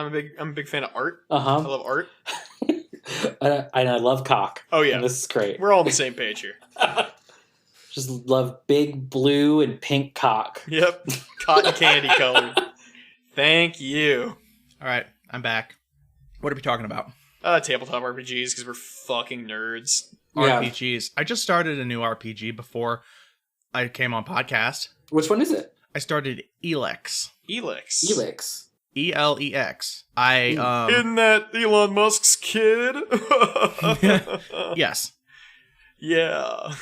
I'm a big fan of art. Uh-huh. I love art. And I love cock. Oh, yeah. And this is great. We're all on the same page here. Just love big blue and pink cock. Yep. Cotton candy color. Thank you. All right, I'm back. What are we talking about? Tabletop RPGs, because we're fucking nerds. Yeah. RPGs. I just started a new RPG before I came on podcast. Which one is it? I started Elex. Elix. Elex. ELEX. Isn't that Elon Musk's kid? Yes. Yeah.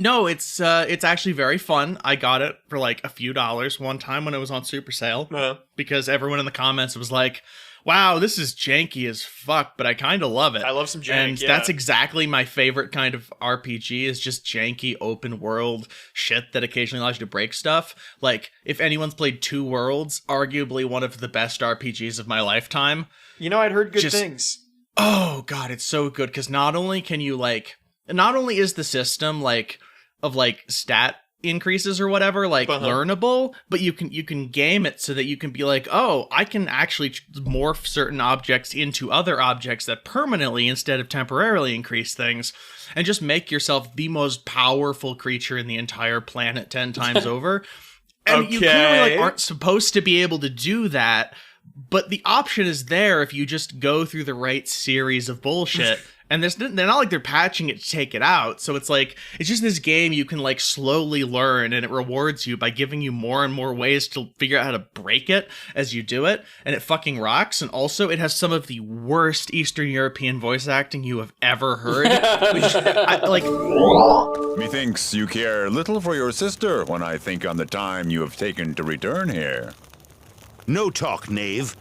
No, it's actually very fun. I got it for like a few dollars one time when it was on super sale because everyone in the comments was like, "Wow, this is janky as fuck," but I kind of love it. I love some jank, and that's exactly my favorite kind of RPG is just janky open world shit that occasionally allows you to break stuff. Like if anyone's played Two Worlds, arguably one of the best RPGs of my lifetime. You know, I'd heard good things. Oh god, it's so good because not only is the system of stat increases or whatever learnable, but you can game it so that you can be like, oh, I can actually morph certain objects into other objects that permanently instead of temporarily increase things, and just make yourself the most powerful creature in the entire planet 10 times over. And you clearly aren't supposed to be able to do that, but the option is there if you just go through the right series of bullshit. And they're not like they're patching it to take it out. So it's just this game you can slowly learn, and it rewards you by giving you more and more ways to figure out how to break it as you do it. And it fucking rocks. And also it has some of the worst Eastern European voice acting you have ever heard. Methinks you care little for your sister when I think on the time you have taken to return here. No talk, knave.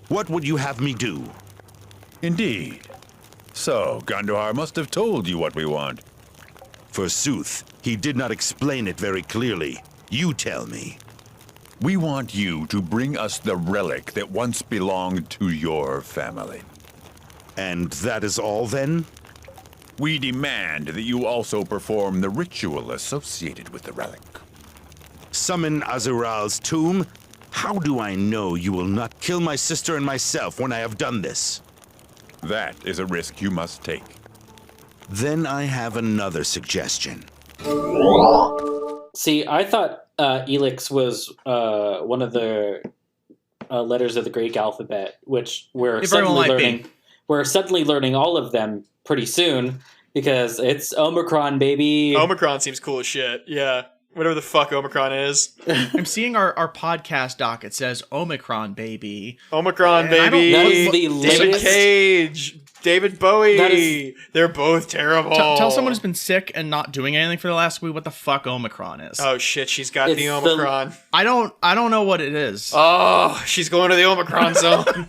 What would you have me do? Indeed. So, Gandhar must have told you what we want. Forsooth, he did not explain it very clearly. You tell me. We want you to bring us the relic that once belonged to your family. And that is all, then? We demand that you also perform the ritual associated with the relic. Summon Azural's tomb? How do I know you will not kill my sister and myself when I have done this? That is a risk you must take. Then I have another suggestion. See, I thought Elex was one of the letters of the Greek alphabet, which we're suddenly learning all of them pretty soon because it's Omicron, baby. Omicron seems cool as shit. Yeah. Whatever the fuck Omicron is. I'm seeing our podcast doc. It says Omicron, baby. Omicron, baby. That is the David latest. Cage. David Bowie. They're both terrible. Tell someone who's been sick and not doing anything for the last week what the fuck Omicron is. Oh shit, she's got the Omicron. I don't know what it is. Oh, she's going to the Omicron zone.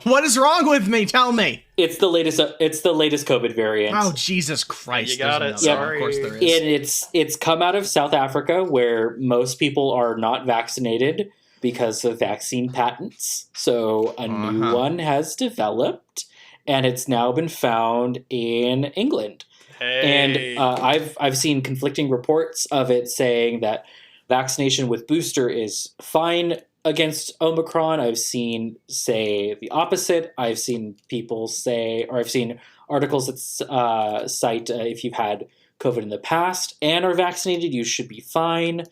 What is wrong with me? Tell me. It's the latest COVID variant. Oh, Jesus Christ. You got it. Yeah, sorry. Of course there is. And it's come out of South Africa where most people are not vaccinated because of vaccine patents. So a new one has developed, and it's now been found in England. Hey. And I've seen conflicting reports of it saying that vaccination with booster is fine against Omicron. I've seen say the opposite. I've seen people say, or I've seen articles that cite if you've had COVID in the past and are vaccinated, you should be fine.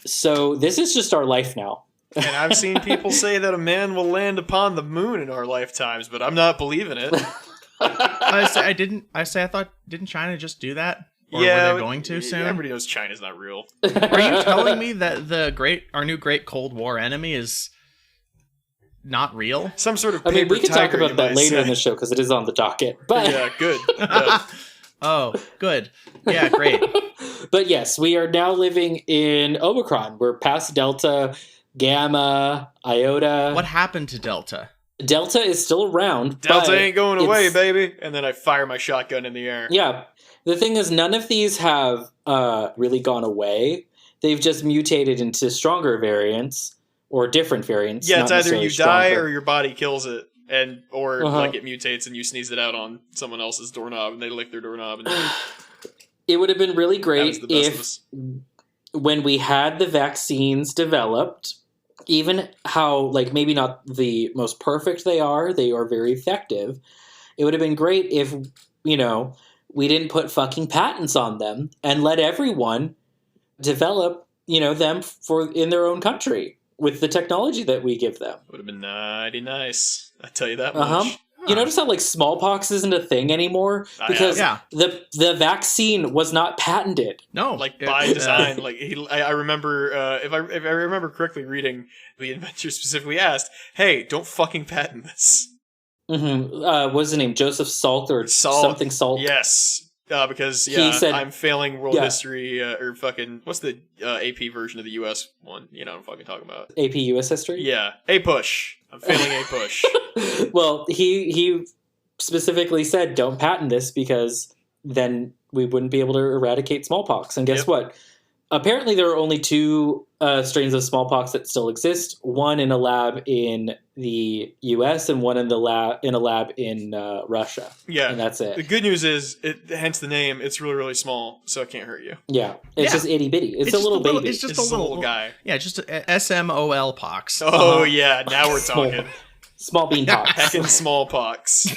So this is just our life now. And I've seen people say that a man will land upon the moon in our lifetimes, but I'm not believing it. I thought, didn't China just do that? Or were they going to soon? Everybody knows China's not real. Are you telling me that our new great Cold War enemy is not real? Some sort of I mean, we can talk tiger, about you that might later say. in the show because it is on the docket. But Yeah, good. Yeah. Oh, good. Yeah, great. But yes, we are now living in Omicron. We're past Delta, Gamma, Iota. What happened to Delta? Delta is still around. Delta but ain't going away, it's- baby. And then I fire my shotgun in the air. Yeah. The thing is, none of these have really gone away. They've just mutated into stronger variants or different variants. Yeah, not it's either you necessarily die stronger. or your body kills it, or it mutates and you sneeze it out on someone else's doorknob and they lick their doorknob. And It would have been really that great was the best of if, us. when we had the vaccines developed, even how, like, maybe not the most perfect they are very effective. It would have been great if, you know, we didn't put fucking patents on them and let everyone develop, you know, them in their own country with the technology that we give them. Would have been mighty nice. I tell you that much. You notice how, like, smallpox isn't a thing anymore? Because the vaccine was not patented. No. Like, by design. Like, I remember, if I remember correctly reading, the inventor specifically asked, hey, don't fucking patent this. What was his name? Joseph Salt or something Salt? Yes. Because, he said, I'm failing world history, or fucking, what's the AP version of the US one? You know what I'm fucking talking about. AP US history? Yeah. A-push. I'm failing A-push. Well, he specifically said, don't patent this because then we wouldn't be able to eradicate smallpox. And guess what? Apparently there are only 2 strains of smallpox that still exist. One in a lab in the U.S. and one in a lab in Russia. Yeah. And that's it. The good news is, hence the name, it's really, really small, so it can't hurt you. Yeah. It's just itty bitty. It's a little baby. It's just a little guy. Yeah, just a SMOL pox. Oh, yeah. Now we're talking. Small bean pox. Heckin' smallpox.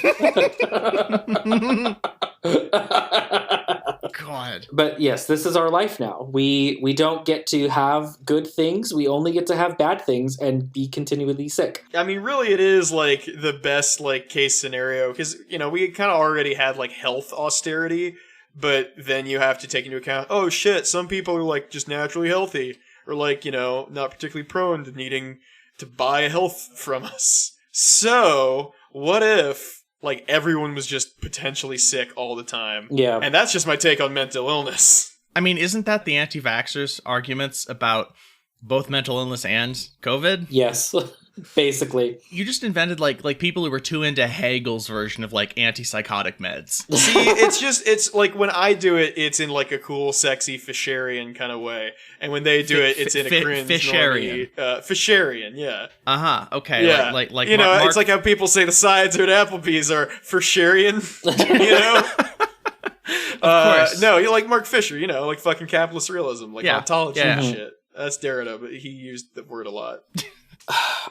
God. But yes, this is our life now. We don't get to have good things. We only get to have bad things and be continually sick. I mean, really, it is, like, the best, like, case scenario. Because, you know, we kind of already had, like, health austerity. But then you have to take into account, oh, shit, some people are, like, just naturally healthy. Or, like, you know, not particularly prone to needing to buy health from us. So, what if, like, everyone was just potentially sick all the time? Yeah. And that's just my take on mental illness. I mean, isn't that the anti-vaxxers' arguments about both mental illness and COVID? Yes, basically. You just invented, like people who were too into Hegel's version of, like, antipsychotic meds. See, it's like, when I do it, it's in, like, a cool, sexy Fisherian kind of way. And when they do it, it's in a cringe, Fisherian. Fisherian, yeah. Uh-huh, okay. Yeah. Like you know, it's like how people say the sides at Applebee's are Fisherian, you know? Of course. No, you like Mark Fisher, you know, like fucking capitalist realism, like ontology and Yeah. shit. That's Derrida, but he used the word a lot.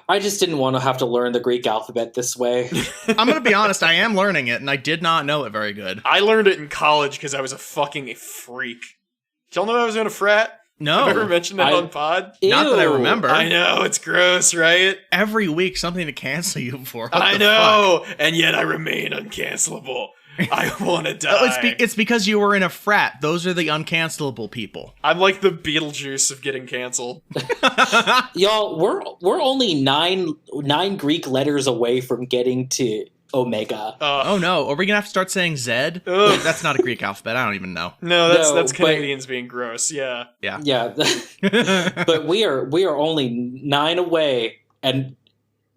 I just didn't want to have to learn the Greek alphabet this way. I'm going to be honest, I am learning it, and I did not know it very good. I learned it in college because I was a fucking freak. Did y'all know I was in a frat? No. I've ever mentioned that on pod? Not that I remember. I know, it's gross, right? Every week, something to cancel you for. I know, and yet I remain uncancelable. I want to die. It's because you were in a frat. Those are the uncancelable people. I'm like the Beetlejuice of getting canceled. Y'all, we're only nine Greek letters away from getting to Omega. Oh no, are we gonna have to start saying Zed? That's not a Greek alphabet. I don't even know. No, that's Canadians being gross. Yeah. But we are only 9 away, and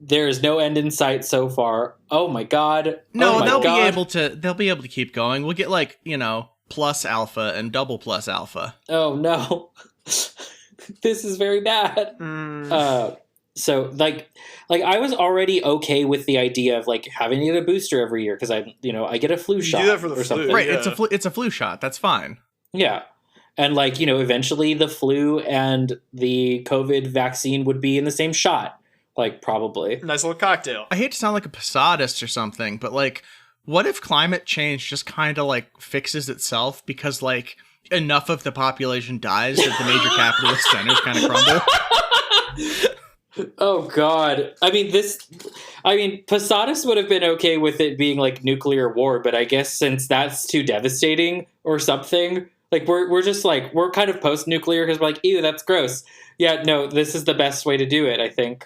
there is no end in sight so far. Oh my god. No, they'll be able to keep going. We'll get, like, you know, plus alpha and double plus alpha. Oh no. This is very bad. So like I was already okay with the idea of, like, having to get a booster every year because I get a flu shot. You do that for the flu. Something. Right, Yeah. it's a flu shot. That's fine. Yeah. And, like, you know, eventually the flu and the COVID vaccine would be in the same shot. Like, probably. Nice little cocktail. I hate to sound like a Posadist or something, but, like, what if climate change just kind of, like, fixes itself because, like, enough of the population dies that the major capitalist centers kind of crumble? Oh god. I mean, Posadist would have been okay with it being, like, nuclear war, but I guess since that's too devastating or something, like, we're just, like, we're kind of post-nuclear because we're like, ew, that's gross. Yeah, no, this is the best way to do it, I think.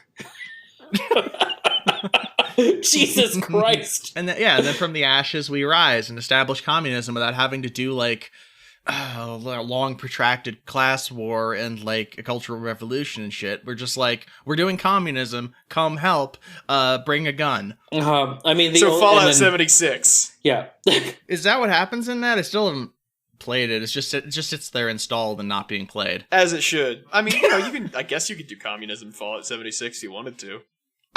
Jesus Christ. And then from the ashes we rise and establish communism without having to do, like, a long protracted class war and, like, a cultural revolution and shit. We're just like, we're doing communism, come help, bring a gun. I mean, Fallout 76. Yeah. Is that what happens in that? I still haven't played it. It just sits there installed and not being played. As it should. I mean, you know, I guess you could do communism in Fallout 76 if you wanted to.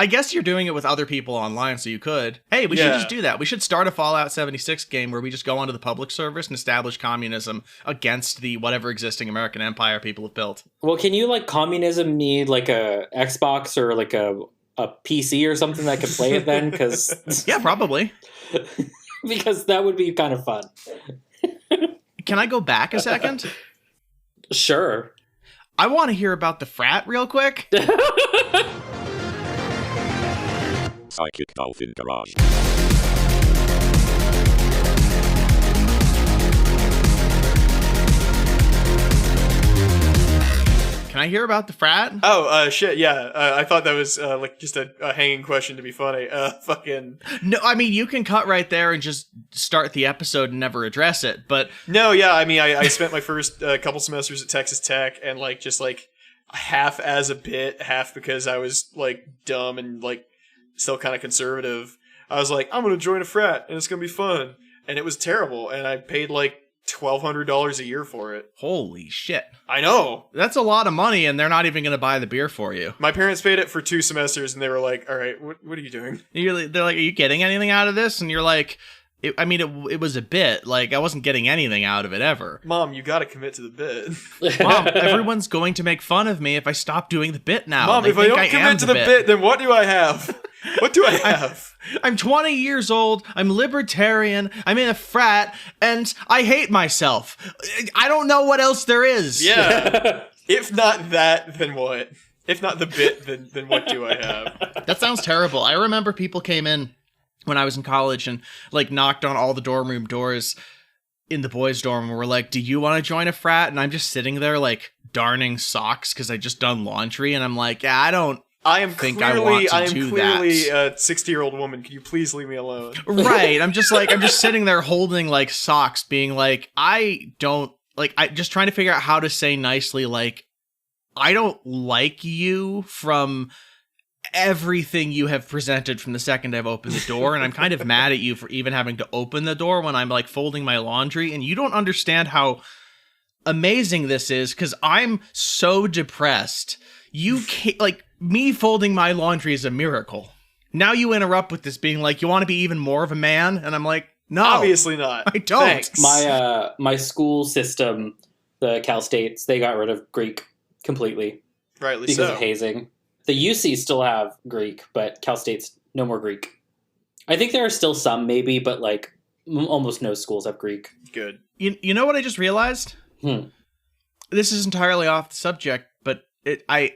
I guess you're doing it with other people online, so you could. Hey, we should just do that. We should start a Fallout 76 game where we just go onto the public servers and establish communism against the whatever existing American empire people have built. Well, can you, like, communism need, like, a Xbox or, like, a PC or something that can play it then? Because yeah, probably. Because that would be kind of fun. Can I go back a second? Sure. I want to hear about the frat real quick. Psychic Dolphin Garage. Can I hear about the frat? Oh, shit, yeah. I thought that was, like, just a hanging question to be funny. Fucking... No, I mean, you can cut right there and just start the episode and never address it, but... No, yeah, I mean, I spent my first couple semesters at Texas Tech, and, like, just, like, half as a bit, half because I was, like, dumb and, like, still kind of conservative. I was like, I'm gonna join a frat, and it's gonna be fun. And it was terrible, and I paid, like, $1,200 a year for it. Holy shit. I know. That's a lot of money, and they're not even going to buy the beer for you. My parents paid it for 2 semesters, and they were like, all right, what are you doing? They're like, are you getting anything out of this? And you're like, it was a bit. Like, I wasn't getting anything out of it ever. Mom, you gotta commit to the bit. Mom, everyone's going to make fun of me if I stop doing the bit now. Mom, if I don't commit to the bit, then what do I have? What do I have? I'm 20 years old, I'm libertarian, I'm in a frat, and I hate myself. I don't know what else there is. Yeah. If not that, then what? If not the bit, then what do I have? That sounds terrible. I remember people came in when I was in college and, like, knocked on all the dorm room doors in the boys' dorm and were like, do you want to join a frat? And I'm just sitting there, like, darning socks because I just done laundry, and I'm like, yeah, I am clearly a 60-year-old woman. Can you please leave me alone? Right. I'm just sitting there holding, like, socks, being like, I just trying to figure out how to say nicely, like, I don't like you from everything you have presented from the second I've opened the door, and I'm kind of mad at you for even having to open the door when I'm, like, folding my laundry, and you don't understand how amazing this is, because I'm so depressed. You can't, like, me folding my laundry is a miracle. Now you interrupt with this being like, you want to be even more of a man? And I'm like, no. Obviously not. I don't. Thanks. My school system, the Cal States, they got rid of Greek completely. Rightly because so. of hazing. The UC still have Greek, but Cal State's no more Greek. I think there are still some, maybe, but, like, almost no schools have Greek. Good. You know what I just realized? This is entirely off the subject, but I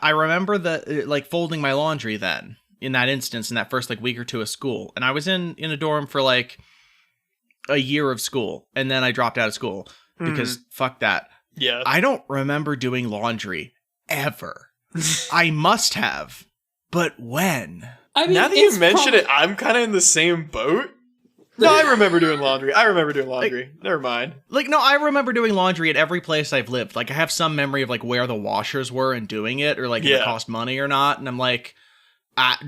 remember like, folding my laundry then, in that instance, in that first, like, week or two of school. And I was in a dorm for, like, a year of school, and then I dropped out of school because fuck that. Yeah. I don't remember doing laundry ever. I must have. But when? I mean, now that you mention it, I'm kind of in the same boat. No, I remember doing laundry. Never mind. Like, no, I remember doing laundry at every place I've lived. Like, I have some memory of, like, where the washers were and doing it, or, like, if it cost money or not. And I'm like,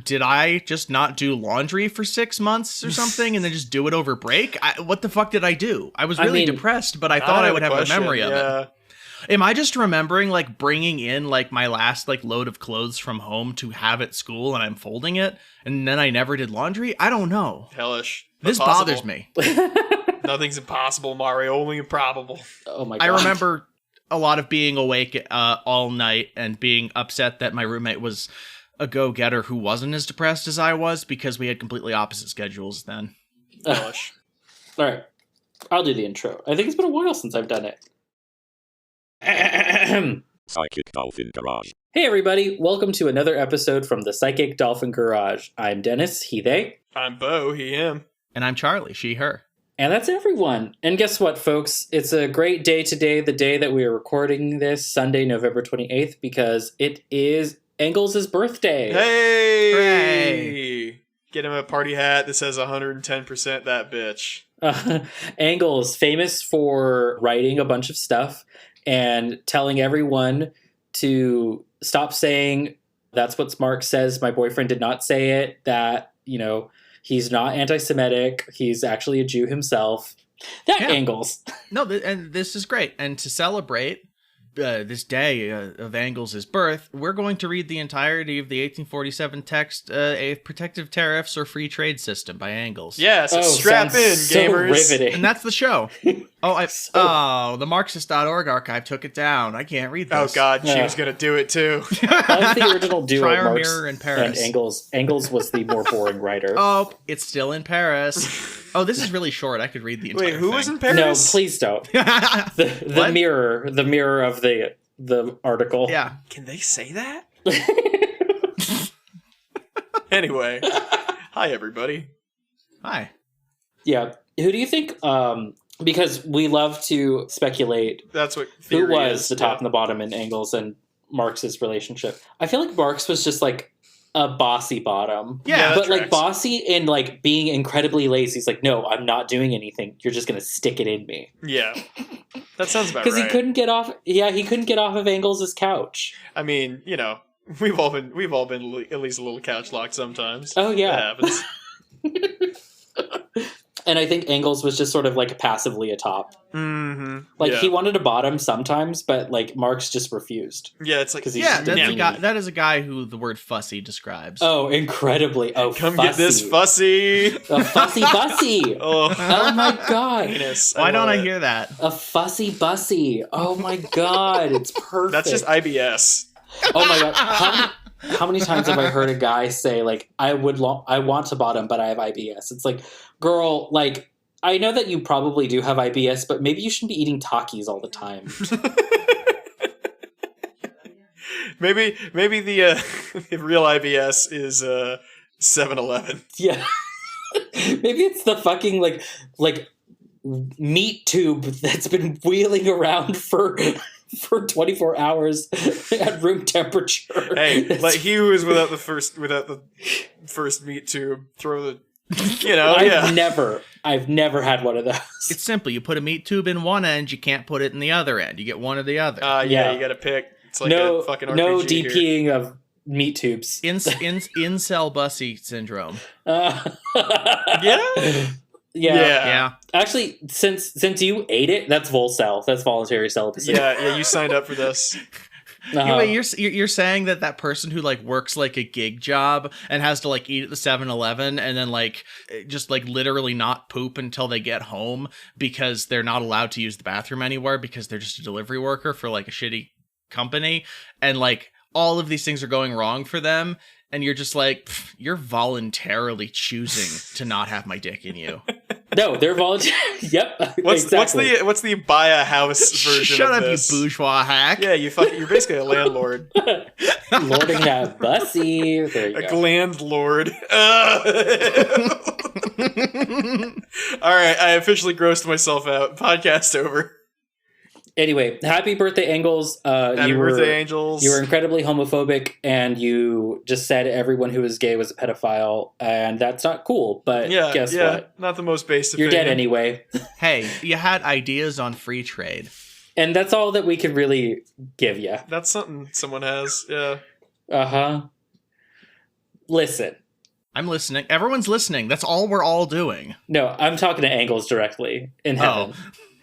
did I just not do laundry for 6 months or something and then just do it over break? What the fuck did I do? I was really depressed, but I thought I would have a memory of it. Am I just remembering, like, bringing in, like, my last, like, load of clothes from home to have at school, and I'm folding it, and then I never did laundry? I don't know. Hellish. This bothers me. Nothing's impossible, Mario. Only improbable. Oh my god. I remember a lot of being awake all night and being upset that my roommate was a go-getter who wasn't as depressed as I was, because we had completely opposite schedules then. Hellish. All right. I'll do the intro. I think it's been a while since I've done it. Psychic Dolphin Garage. Hey everybody, welcome to another episode from the Psychic Dolphin Garage. I'm Denis, he, they. I'm Bo, he, him. And I'm Charlie, she, her. And that's everyone. And guess what, folks? It's a great day today, the day that we are recording this, Sunday, November 28th, because it is Engels' birthday. Hey! Hooray! Get him a party hat that says 110% that bitch. Engels, famous for writing a bunch of stuff and telling everyone to stop saying, that's what Marx says, my boyfriend did not say it, that, you know, he's not anti-Semitic, he's actually a Jew himself. Engels. No, and this is great. And to celebrate, this day of Engels' birth, we're going to read the entirety of the 1847 text, A Protective Tariffs or Free Trade System by Engels. Yeah, so strap in, so gamers. riveting. And that's the show. The Marxist.org archive took it down. I can't read this. Oh god, she Yeah. was gonna do it too. That's the original duo. Try our Marx mirror in Paris. and Engels. Engels was the more boring writer. Oh, it's still in Paris. Oh, this is really short. I could read the entire Wait, who thing. was in Paris? No, please don't. The What? mirror of the article. Yeah. Can they say that? Anyway, hi everybody. Hi. Yeah. Who do you think? Because we love to speculate That's what who theory was is. the top and the bottom in Engels and Marx's relationship. I feel like Marx was just like a bossy bottom. Yeah, that but like tracks. bossy and like being incredibly lazy. He's like, no, I'm not doing anything. You're just gonna stick it in me. Yeah, that sounds about right. Because he couldn't get off. Yeah, he couldn't get off of Engels' couch. I mean, you know, we've all been at least a little couch locked sometimes. Oh yeah. That happens. And I think Engels was just sort of like passively atop. Mm-hmm. Like yeah. he wanted a bottom sometimes, but like Marx just refused. Yeah, it's like 'Cause he's Yeah, just that's a a meanie. guy. That is a guy who the word fussy describes. Oh, incredibly. Oh, come fussy. get this fussy. A fussy bussy. Oh, Oh my god. penis. Why don't love I it. hear that? A fussy bussy. Oh my god. It's perfect. That's just IBS. Oh my god. How many times have I heard a guy say like I want to bottom, but I have IBS? It's like, girl, like I know that you probably do have IBS, but maybe you shouldn't be eating Takis all the time. maybe the real IBS is 7-Eleven. Yeah. Maybe it's the fucking like meat tube that's been wheeling around for 24 hours at room temperature. Hey, like he who was without the first meat tube, throw the, you know, I've never had one of those. It's simple. You put a meat tube in one end, you can't put it in the other end. You get one or the other. Yeah, Yeah. you gotta pick. It's like a fucking RPG no here. DPing of meat tubes. Incel bussy syndrome. Yeah. Yeah. Yeah. Actually, since you ate it, that's Volcel. That's voluntary celibacy. Yeah, you signed up for this. Uh-huh. Wait, you're saying that person who like works like a gig job and has to like eat at the 7-Eleven and then like just like literally not poop until they get home because they're not allowed to use the bathroom anywhere because they're just a delivery worker for like a shitty company, and like all of these things are going wrong for them, and you're just like, you're voluntarily choosing to not have my dick in you. No, they're voluntary. Yep. Exactly. What's the buy a house version Shut of up, this? you bourgeois hack. Yeah, you're basically a landlord. Lording that bussy. There you A go. glandlord. All right, I officially grossed myself out. Podcast over. Anyway, happy birthday, Engels. Happy birthday, Angels. You were incredibly homophobic, and you just said everyone who was gay was a pedophile, and that's not cool. But guess what? Not the most base You're opinion. dead anyway. Hey, you had ideas on free trade. And that's all that we can really give you. That's something someone has. Yeah. Uh-huh. Listen. I'm listening. Everyone's listening. That's all we're all doing. No, I'm talking to Engels directly in heaven.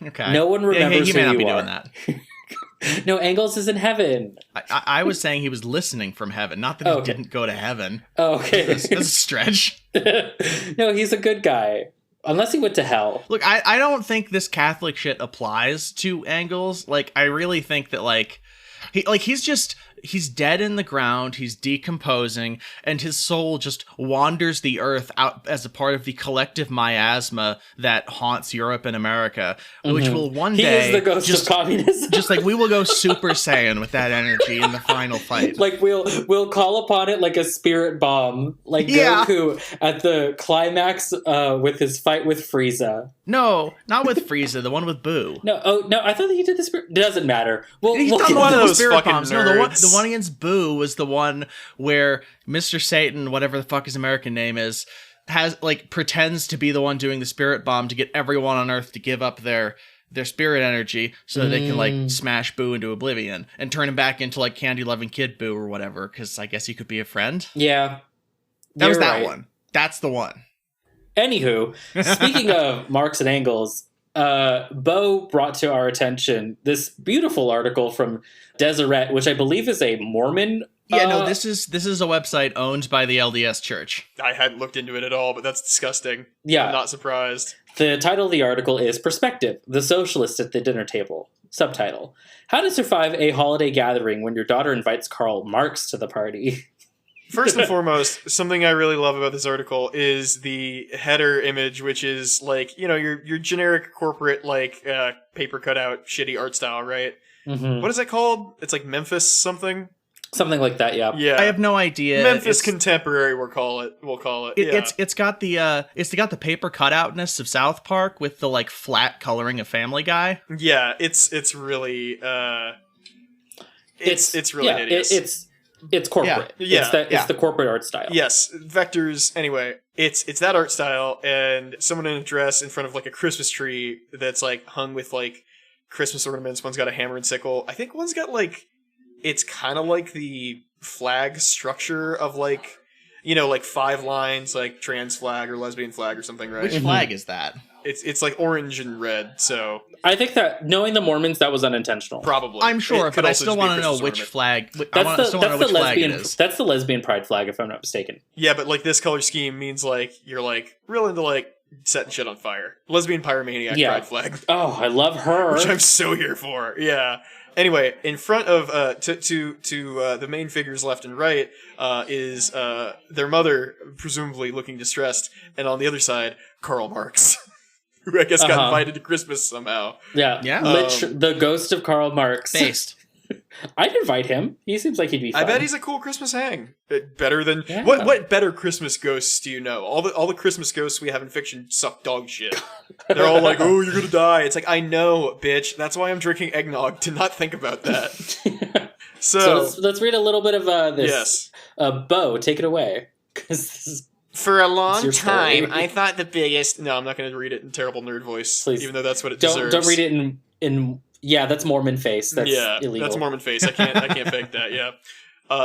Okay. No one remembers he may who not you be are. doing that. No, Engels is in heaven. I was saying he was listening from heaven, not that he Okay. didn't go to heaven. Oh, okay. That's a stretch. No, he's a good guy. Unless he went to hell. Look, I don't think this Catholic shit applies to Engels. Like, I really think that he's dead in the ground, he's decomposing, and his soul just wanders the earth out as a part of the collective miasma that haunts Europe and America, which will one He day is the ghost just of communism. just like we will go Super Saiyan with that energy in the final fight. Like we'll call upon it like a spirit bomb, like Yeah. Goku at the climax with his fight with Frieza. No, not with Frieza, the one with Boo. No, I thought that he did the spirit. It doesn't matter. He's We'll done get one of multiple those spirit fucking bombs. No, the nerds. one against Boo was the one where Mr. Satan, whatever the fuck his American name is, has like pretends to be the one doing the spirit bomb to get everyone on Earth to give up their spirit energy so that they can like smash Boo into oblivion and turn him back into like candy loving kid Boo or whatever. Because I guess he could be a friend. Yeah, That was you're that right. one. That's the one. Anywho, speaking of Marx and Engels, Bo brought to our attention this beautiful article from Deseret, which I believe is a Mormon. Yeah, no, this is a website owned by the LDS Church. I hadn't looked into it at all, but that's disgusting. Yeah. I'm not surprised. The title of the article is Perspective, the Socialist at the Dinner Table. Subtitle, How to Survive a Holiday Gathering When Your Daughter Invites Karl Marx to the Party. First and foremost, something I really love about this article is the header image, which is like, you know, your generic corporate, like, paper cutout, shitty art style, right? Mm-hmm. What is that called? It's like Memphis something? Something like that, yeah. Yeah. I have no idea. Memphis contemporary, we'll call it. Yeah. It's got the paper cutoutness of South Park with the like flat coloring of Family Guy. Yeah, it's really it's really hideous. It's corporate. Yeah. It's the corporate art style. Yes, vectors. Anyway, it's that art style, and someone in a dress in front of like a Christmas tree that's like hung with like Christmas ornaments. One's got a hammer and sickle. I think one's got like, it's kind of like the flag structure of like, you know, like 5 lines, like trans flag or lesbian flag or something, right? Which flag is that? It's like orange and red. So I think that knowing the Mormons, that was unintentional. probably. I'm sure, It could but I also still just be want to know Christmas which ornament. flag. That's I still want to know which flag it lesbian. is. That's the lesbian pride flag, if I'm not mistaken. Yeah, but like this color scheme means like you're like real into like setting shit on fire. Lesbian pyromaniac pride flag. Oh, I love her. Which I'm so here for. Yeah. Anyway, in front of to the main figures left and right is their mother, presumably looking distressed, and on the other side, Karl Marx, who I guess got invited to Christmas somehow. Yeah. The ghost of Karl Marx. Based. I'd invite him. He seems like he'd be fun. I bet he's a cool Christmas hang. Better than Yeah. what better Christmas ghosts do you know? All the Christmas ghosts we have in fiction suck dog shit. They're all like, "Oh, you're gonna die." It's like, I know, bitch. That's why I'm drinking eggnog, to not think about that. So let's read a little bit of this. Yes. Bo, take it away. 'Cause this is For a long your story. time, I thought the biggest. No, I'm not going to read it in terrible nerd voice, Please. even though that's what it deserves. don't read it in yeah, that's Mormon face. That's illegal. That's Mormon face. I can't fake that. Yeah.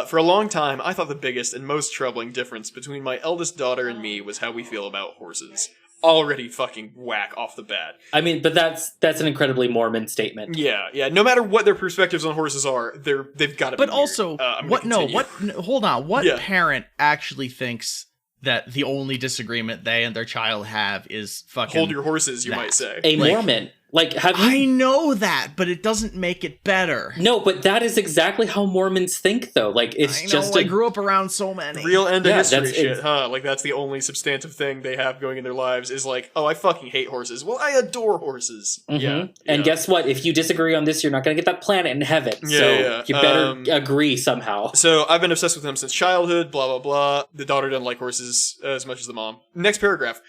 For a long time, I thought the biggest and most troubling difference between my eldest daughter and me was how we feel about horses. Already fucking whack off the bat. I mean, but that's an incredibly Mormon statement. Yeah. No matter what their perspectives on horses are, they've got to. But be also, weird. I'm gonna continue. hold on. What Yeah. parent actually thinks that the only disagreement they and their child have is fucking Hold your horses, you that. might say. A Mormon. Like, have you... I know that, but it doesn't make it better. No, but that is exactly how Mormons think, though. Like, it's I know, just I grew up around so many. Real end of Yeah, history that's- shit, huh? Like, that's the only substantive thing they have going in their lives is like, oh, I fucking hate horses. Well, I adore horses. Mhm. Yeah. And guess what? If you disagree on this, you're not going to get that planet in heaven. So you better agree somehow. So I've been obsessed with them since childhood, blah, blah, blah. The daughter doesn't like horses as much as the mom. Next paragraph.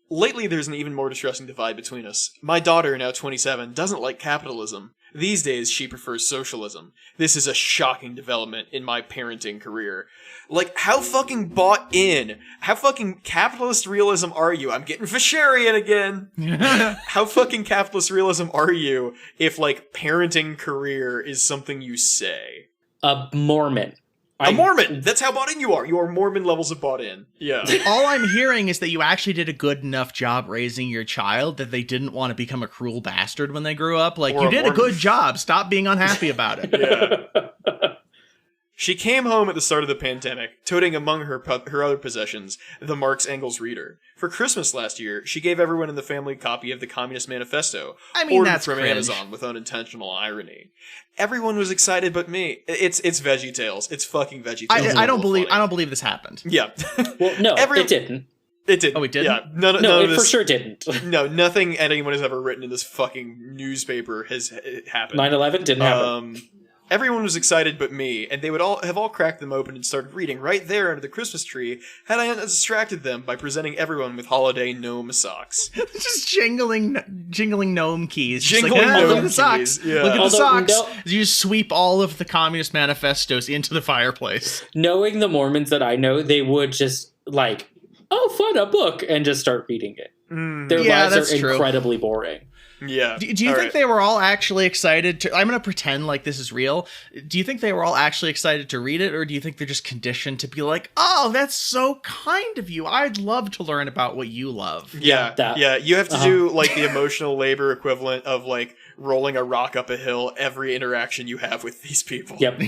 Lately, there's an even more distressing divide between us. My daughter, now 27, doesn't like capitalism. These days, she prefers socialism. This is a shocking development in my parenting career. Like, how fucking bought in? How fucking capitalist realism are you? I'm getting Fisherian again. How fucking capitalist realism are you if, like, parenting career is something you say? A Mormon. A Mormon! That's how bought in you are. You are Mormon levels of bought in. Yeah. All I'm hearing is that you actually did a good enough job raising your child that they didn't want to become a cruel bastard when they grew up. Like, Or you a did a Mormon. good job. Stop being unhappy about it. Yeah. She came home at the start of the pandemic, toting among her other possessions the Marx Engels reader. For Christmas last year, she gave everyone in the family a copy of the Communist Manifesto, I mean, ordered that's from cringe. Amazon with unintentional irony. Everyone was excited but me. It's Veggie Tales. It's fucking Veggie Tales. I don't believe this happened. Yeah. Well, no, it didn't. It didn't. Oh, it didn't? Yeah. None No, of it this, for sure didn't. No, nothing anyone has ever written in this fucking newspaper has happened. 9/11 didn't happen. Everyone was excited but me, and they would all have cracked them open and started reading right there under the Christmas tree had I not distracted them by presenting everyone with holiday gnome socks. Just jingling gnome keys. Just Jingling like, gnome look at the keys, socks. yeah. Look at the Although, socks. no- You just sweep all of the Communist Manifestos into the fireplace. Knowing the Mormons that I know, they would just, like, oh, fun, a book, and just start reading it. Their Yeah, lives that's are true. incredibly boring. Yeah. Do you think they were all actually excited to... I'm going to pretend like this is real. Do you think they were all actually excited to read it, or do you think they're just conditioned to be like, oh, that's so kind of you. I'd love to learn about what you love. Yeah. Yeah. You have to do like the emotional labor equivalent of like rolling a rock up a hill every interaction you have with these people. Yep.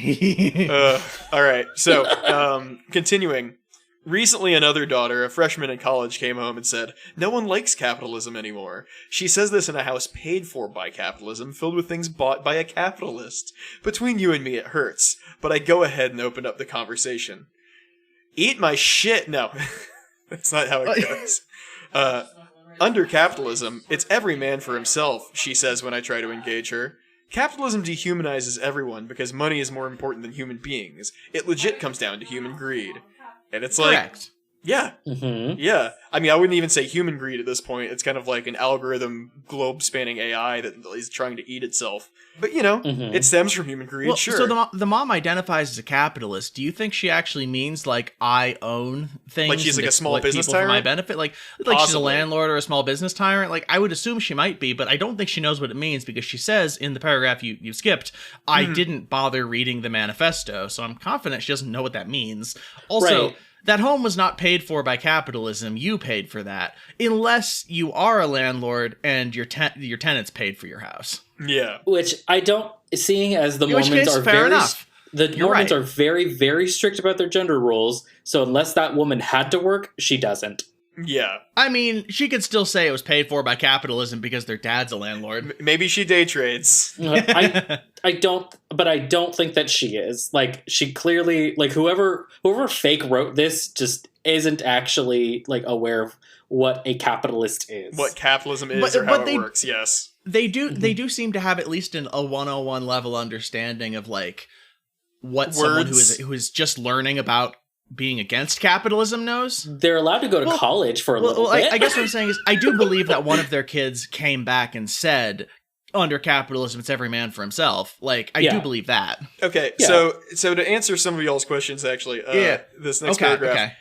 All right. So, continuing. Recently, another daughter, a freshman in college, came home and said, "No one likes capitalism anymore." She says this in a house paid for by capitalism, filled with things bought by a capitalist. Between you and me, it hurts, but I go ahead and open up the conversation. Eat my shit. No, that's not how it goes. Under capitalism, it's every man for himself, she says when I try to engage her. Capitalism dehumanizes everyone because money is more important than human beings. It legit comes down to human greed. And it's like, Correct. Yeah, yeah. I mean, I wouldn't even say human greed at this point. It's kind of like an algorithm globe-spanning AI that is trying to eat itself. But, you know, it stems from human greed, Well, sure. So the mom identifies as a capitalist. Do you think she actually means, like, I own things? Like she's like a small business people for my tyrant? benefit? Like she's a Possibly. landlord or a small business tyrant? Like, I would assume she might be, but I don't think she knows what it means because she says in the paragraph you skipped, I didn't bother reading the manifesto, so I'm confident she doesn't know what that means. Also... Right. That home was not paid for by capitalism. You paid for that. Unless you are a landlord and your tenants paid for your house. Yeah. Which I don't... Seeing as the In which Mormons case, are fair very... enough. The You're Mormons right. are very, very strict about their gender roles, so unless that woman had to work, she doesn't. Yeah. I mean, she could still say it was paid for by capitalism because their dad's a landlord. Maybe she day trades. I don't think that she is. Like, she clearly... Like, whoever fake wrote this just isn't actually, like, aware of what a capitalist is. What capitalism is or how it works, yes. They do seem to have at least a 101 level understanding of, like, what someone who is just learning about being against capitalism knows. They're allowed to go to college for a little bit. I guess what I'm saying is I do believe that one of their kids came back and said, under capitalism, it's every man for himself. Like, I do believe that. Okay, so to answer some of y'all's questions, actually, this next paragraph. Okay.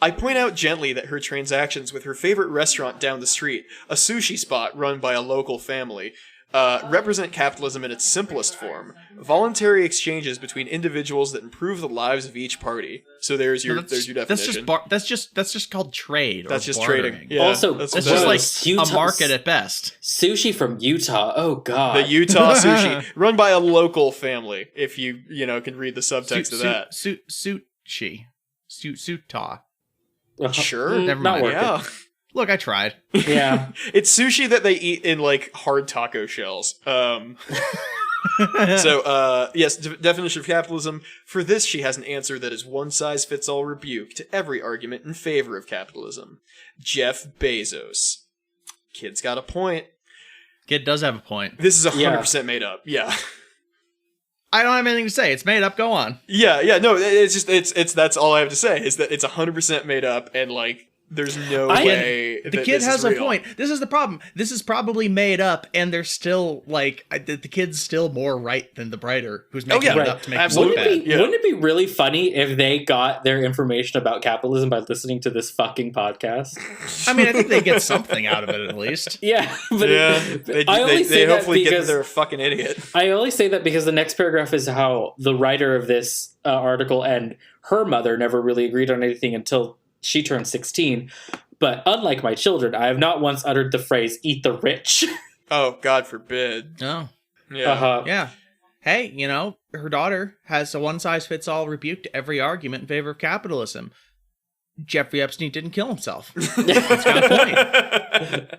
I point out gently that her transactions with her favorite restaurant down the street, a sushi spot run by a local family, represent capitalism in its simplest form. Voluntary exchanges between individuals that improve the lives of each party. So there's your definition. That's just called trade. That's or just bartering. trading. Yeah, Also, that's It's what that just is. like a market at best. Sushi from Utah. Oh, God. The Utah sushi, run by a local family. If you can read the subtext of that. Sushi. Suta. Sure, Never Not mind. working. Yeah. Look, I tried. Yeah. It's sushi that they eat in like hard taco shells. Yes, definition of capitalism. For this, she has an answer that is one-size-fits-all rebuke to every argument in favor of capitalism. Jeff Bezos. Kid's got a point. Kid does have a point. This is 100% made up. Yeah. I don't have anything to say. It's made up. Go on. Yeah. No, it's that's all I have to say is that it's 100% made up and like there's no way The that kid this has is a real. point. This is the problem. This is probably made up, and they're still like the kid's still more right than the brighter who's making it up to make Absolutely. it look bad. Yeah. Wouldn't it be really funny if they got their information about capitalism by listening to this fucking podcast? I mean, I think they get something out of it at least. Yeah, but They hopefully get that they're a fucking idiot. I only say that because the next paragraph is how the writer of this article and her mother never really agreed on anything until she turned 16. But unlike my children, I have not once uttered the phrase "eat the rich." Oh, God forbid. No. Yeah. Yeah. Hey, her daughter has a one-size-fits-all rebuke to every argument in favor of capitalism. Jeffrey Epstein didn't kill himself. That's got a point.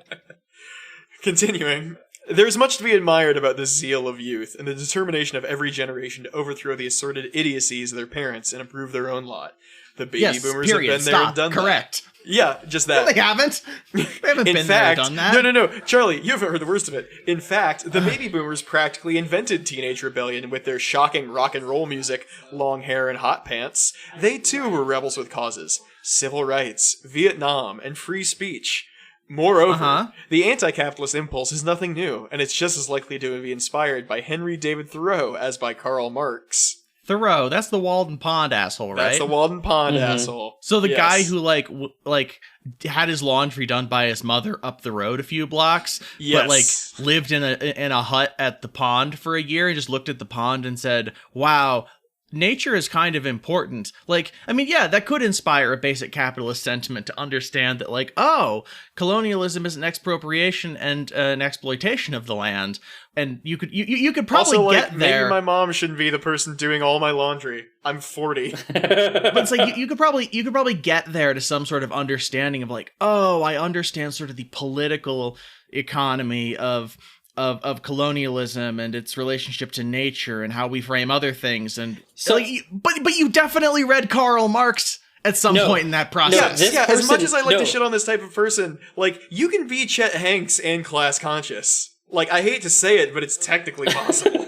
Continuing. There's much to be admired about the zeal of youth and the determination of every generation to overthrow the assorted idiocies of their parents and improve their own lot. The baby boomers have been there and done Correct. that. Yeah, just that. No, they haven't. They haven't been there and done that. No. Charlie, you haven't heard the worst of it. In fact, the baby boomers practically invented teenage rebellion with their shocking rock and roll music, long hair, and hot pants. They too were rebels with causes. Civil rights, Vietnam, and free speech. Moreover, the anti-capitalist impulse is nothing new, and it's just as likely to be inspired by Henry David Thoreau as by Karl Marx. Thoreau, that's the Walden Pond asshole, right? That's the Walden Pond asshole. So the Yes. guy who like had his laundry done by his mother up the road a few blocks, but like lived in a hut at the pond for a year and just looked at the pond and said, "Wow, nature is kind of important." Like, I mean, yeah, that could inspire a basic capitalist sentiment to understand that, like, oh, colonialism is an expropriation and an exploitation of the land. And you could probably also, get there. Maybe my mom shouldn't be the person doing all my laundry. I'm 40. But it's like you could probably get there to some sort of understanding of like, oh, I understand sort of the political economy of colonialism and its relationship to nature and how we frame other things. And so, like, but you definitely read Karl Marx at some point in that process. Yeah, as much as I like to shit on this type of person, like, you can be Chet Hanks and class conscious. Like, I hate to say it, but it's technically possible.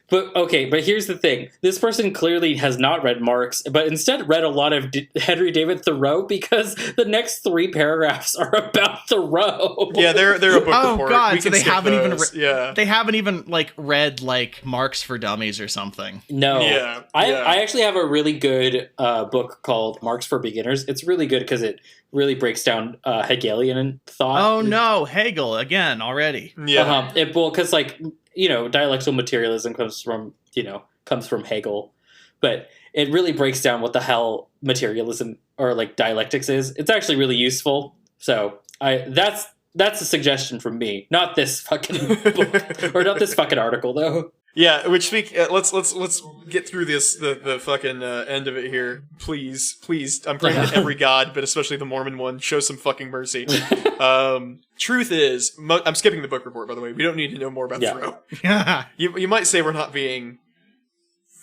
But here's the thing. This person clearly has not read Marx, but instead read a lot of Henry David Thoreau, because the next 3 paragraphs are about Thoreau. Yeah, they're a book report. Oh god, so they haven't they haven't even like read like Marx for Dummies or something. No. Yeah. I actually have a really good book called Marx for Beginners. It's really good because it really breaks down Hegelian thought. Oh no, Hegel again already. Yeah. Because like, you know, dialectical materialism comes from Hegel, but it really breaks down what the hell materialism or like dialectics is. It's actually really useful. So that's a suggestion from me, not this fucking book or not this fucking article though. Yeah, let's get through the fucking end of it here, please. I'm praying to every god, but especially the Mormon one, show some fucking mercy. Truth is, I'm skipping the book report, by the way. We don't need to know more about Thoreau. You might say we're not being,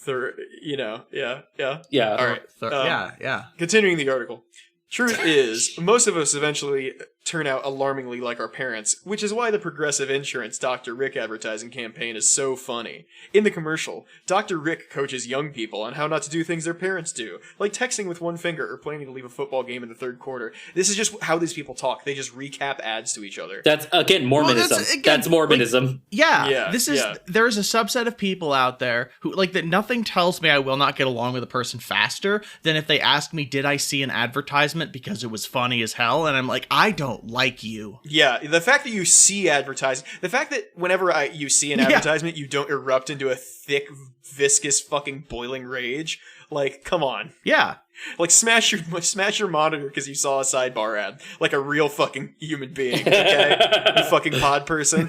yeah. Yeah. All right. Yeah. Continuing the article. Truth is, most of us eventually turn out alarmingly like our parents, which is why the Progressive Insurance Dr. Rick advertising campaign is so funny. In the commercial, Dr. Rick coaches young people on how not to do things their parents do, like texting with one finger or planning to leave a football game in the third quarter. This is just how these people talk. They just recap ads to each other. That's, again, Mormonism. That's Mormonism. Like, there is a subset of people out there who, like, that nothing tells me I will not get along with a person faster than if they ask me, did I see an advertisement because it was funny as hell? And I'm like, I don't like you. Yeah, the fact that you see advertising, the fact that whenever you see an advertisement, you don't erupt into a thick, viscous, fucking boiling rage. Like, come on. Yeah. Like, smash your monitor because you saw a sidebar ad. Like a real fucking human being, okay? You fucking pod person.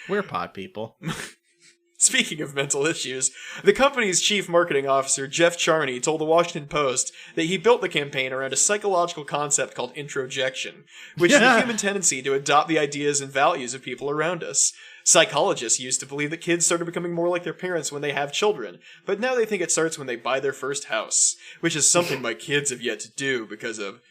We're pod people. Speaking of mental issues, the company's chief marketing officer, Jeff Charney, told the Washington Post that he built the campaign around a psychological concept called introjection, which is the human tendency to adopt the ideas and values of people around us. Psychologists used to believe that kids started becoming more like their parents when they have children, but now they think it starts when they buy their first house, which is something my kids have yet to do because of,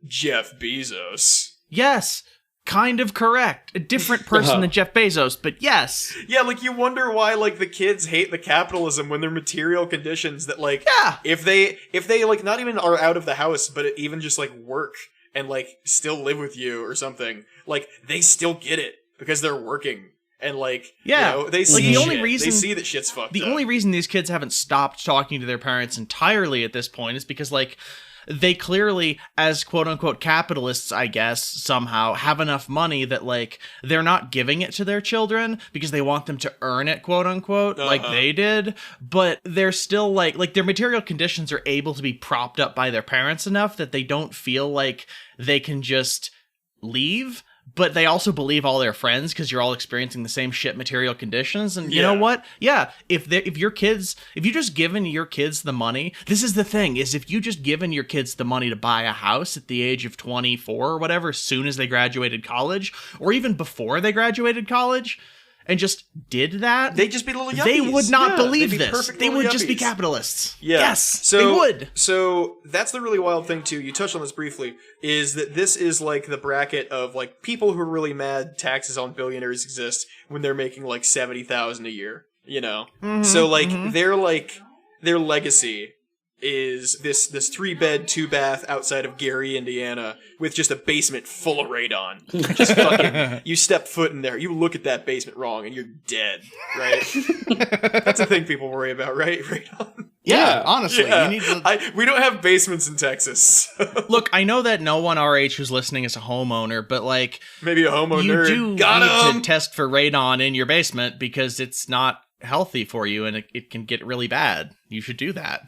Jeff Bezos. Yes. Kind of correct. A different person than Jeff Bezos, but yes. Yeah, like, you wonder why, like, the kids hate the capitalism when they're material conditions that, like, if they, like, not even are out of the house, but even just, like, work and, like, still live with you or something, like, they still get it because they're working. And, like, they see they see that shit's fucked up. The only reason these kids haven't stopped talking to their parents entirely at this point is because, like, they clearly, as quote-unquote capitalists, I guess, somehow have enough money that, like, they're not giving it to their children because they want them to earn it, quote-unquote, like they did, but they're still, like their material conditions are able to be propped up by their parents enough that they don't feel like they can just leave. But they also believe all their friends because you're all experiencing the same shit material conditions. And you know what? Yeah, if you just given your kids the money, this is the thing, is if you just given your kids the money to buy a house at the age of 24 or whatever, as soon as they graduated college, or even before they graduated college, and just did that, they'd just be little yuppies. They would not believe this. They would yuppies. Just be capitalists. Yeah. Yes, they would. So that's the really wild thing, too. You touched on this briefly, is that this is, like, the bracket of, like, people who are really mad taxes on billionaires exist when they're making, like, $70,000 a year, you know? So, like, they're, like, their legacy is this 3-bed, 2-bath outside of Gary, Indiana, with just a basement full of radon. Just fucking, you step foot in there, you look at that basement wrong, and you're dead, right? That's a thing people worry about, right? Radon. Yeah, honestly, Yeah. you need to... We don't have basements in Texas. So. Look, I know that no one our age who's listening is a homeowner, but like, Maybe a homeowner. you do Got need him! to test for radon in your basement because it's not healthy for you and it can get really bad. You should do that.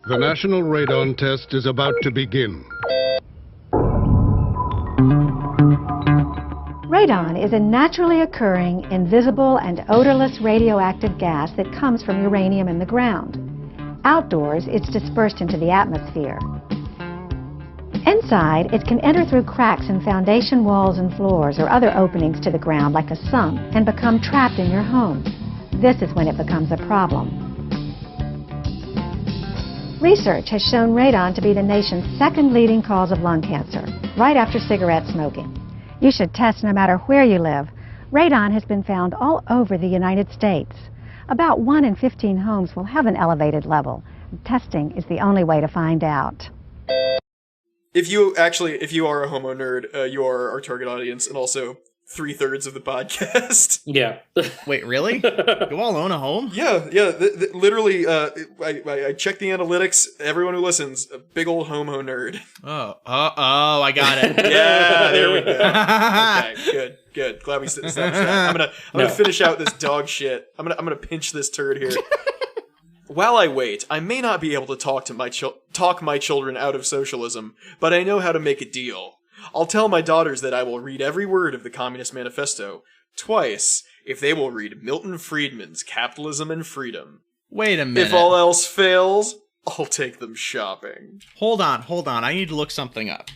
The national radon test is about to begin. Radon is a naturally occurring, invisible, and odorless radioactive gas that comes from uranium in the ground. Outdoors, it's dispersed into the atmosphere. Inside, it can enter through cracks in foundation walls and floors or other openings to the ground like a sump and become trapped in your home. This is when it becomes a problem. Research has shown radon to be the nation's second leading cause of lung cancer, right after cigarette smoking. You should test no matter where you live. Radon has been found all over the United States. About 1 in 15 homes will have an elevated level. Testing is the only way to find out. If you are a homo nerd, you are our target audience, and also 3/3 of the podcast. Yeah. Wait, really? You all own a home? Yeah. Literally, I checked the analytics. Everyone who listens, a big old homo nerd. Oh, I got it. Yeah, there we go. Okay, good. Glad we established that. I'm gonna finish out this dog shit. I'm gonna pinch this turd here. While I wait, I may not be able to talk my children out of socialism, but I know how to make a deal. I'll tell my daughters that I will read every word of the Communist Manifesto twice if they will read Milton Friedman's Capitalism and Freedom. Wait a minute. If all else fails, I'll take them shopping. Hold on. I need to look something up.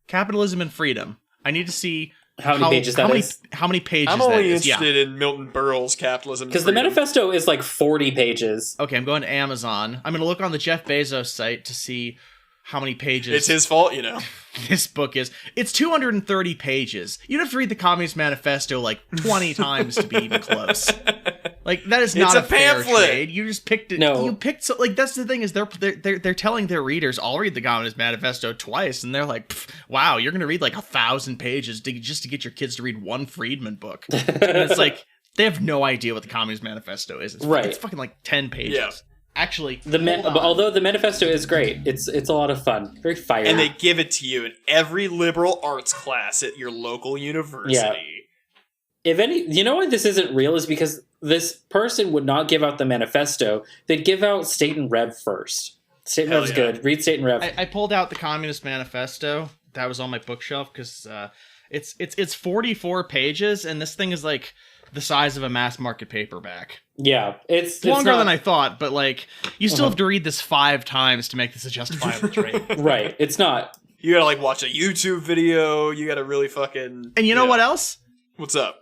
Capitalism and Freedom. I need to see how many pages that is. How many pages I'm that only is. interested in Milton Berle's Capitalism and Because the Freedom. manifesto is like 40 pages. Okay, I'm going to Amazon. I'm going to look on the Jeff Bezos site to see how many pages... It's his fault, you know. This book is. It's 230 pages. You'd have to read the Communist Manifesto like 20 times to be even close. Like, that is not It's a fair pamphlet. trade. You just picked it. No. You picked... So, like, that's the thing is they're telling their readers, I'll read the Communist Manifesto twice. And they're like, wow, you're going to read like 1,000 pages just to get your kids to read one Friedman book. And it's like, they have no idea what the Communist Manifesto is. It's fucking like 10 pages. Yeah. Actually, Although the manifesto is great, it's a lot of fun, very fiery. And they give it to you in every liberal arts class at your local university. If any, you know why this isn't real is because this person would not give out the manifesto. They'd give out State and Rev first. State and Rev's good. Read State and Rev. I pulled out the Communist Manifesto that was on my bookshelf because it's 44 pages, and this thing is like the size of a mass market paperback. Yeah, it's longer than I thought, but like you still have to read this 5 times to make this a justifiable trade. Right, it's not. You gotta like watch a YouTube video. You gotta really fucking. And you know what else? What's up?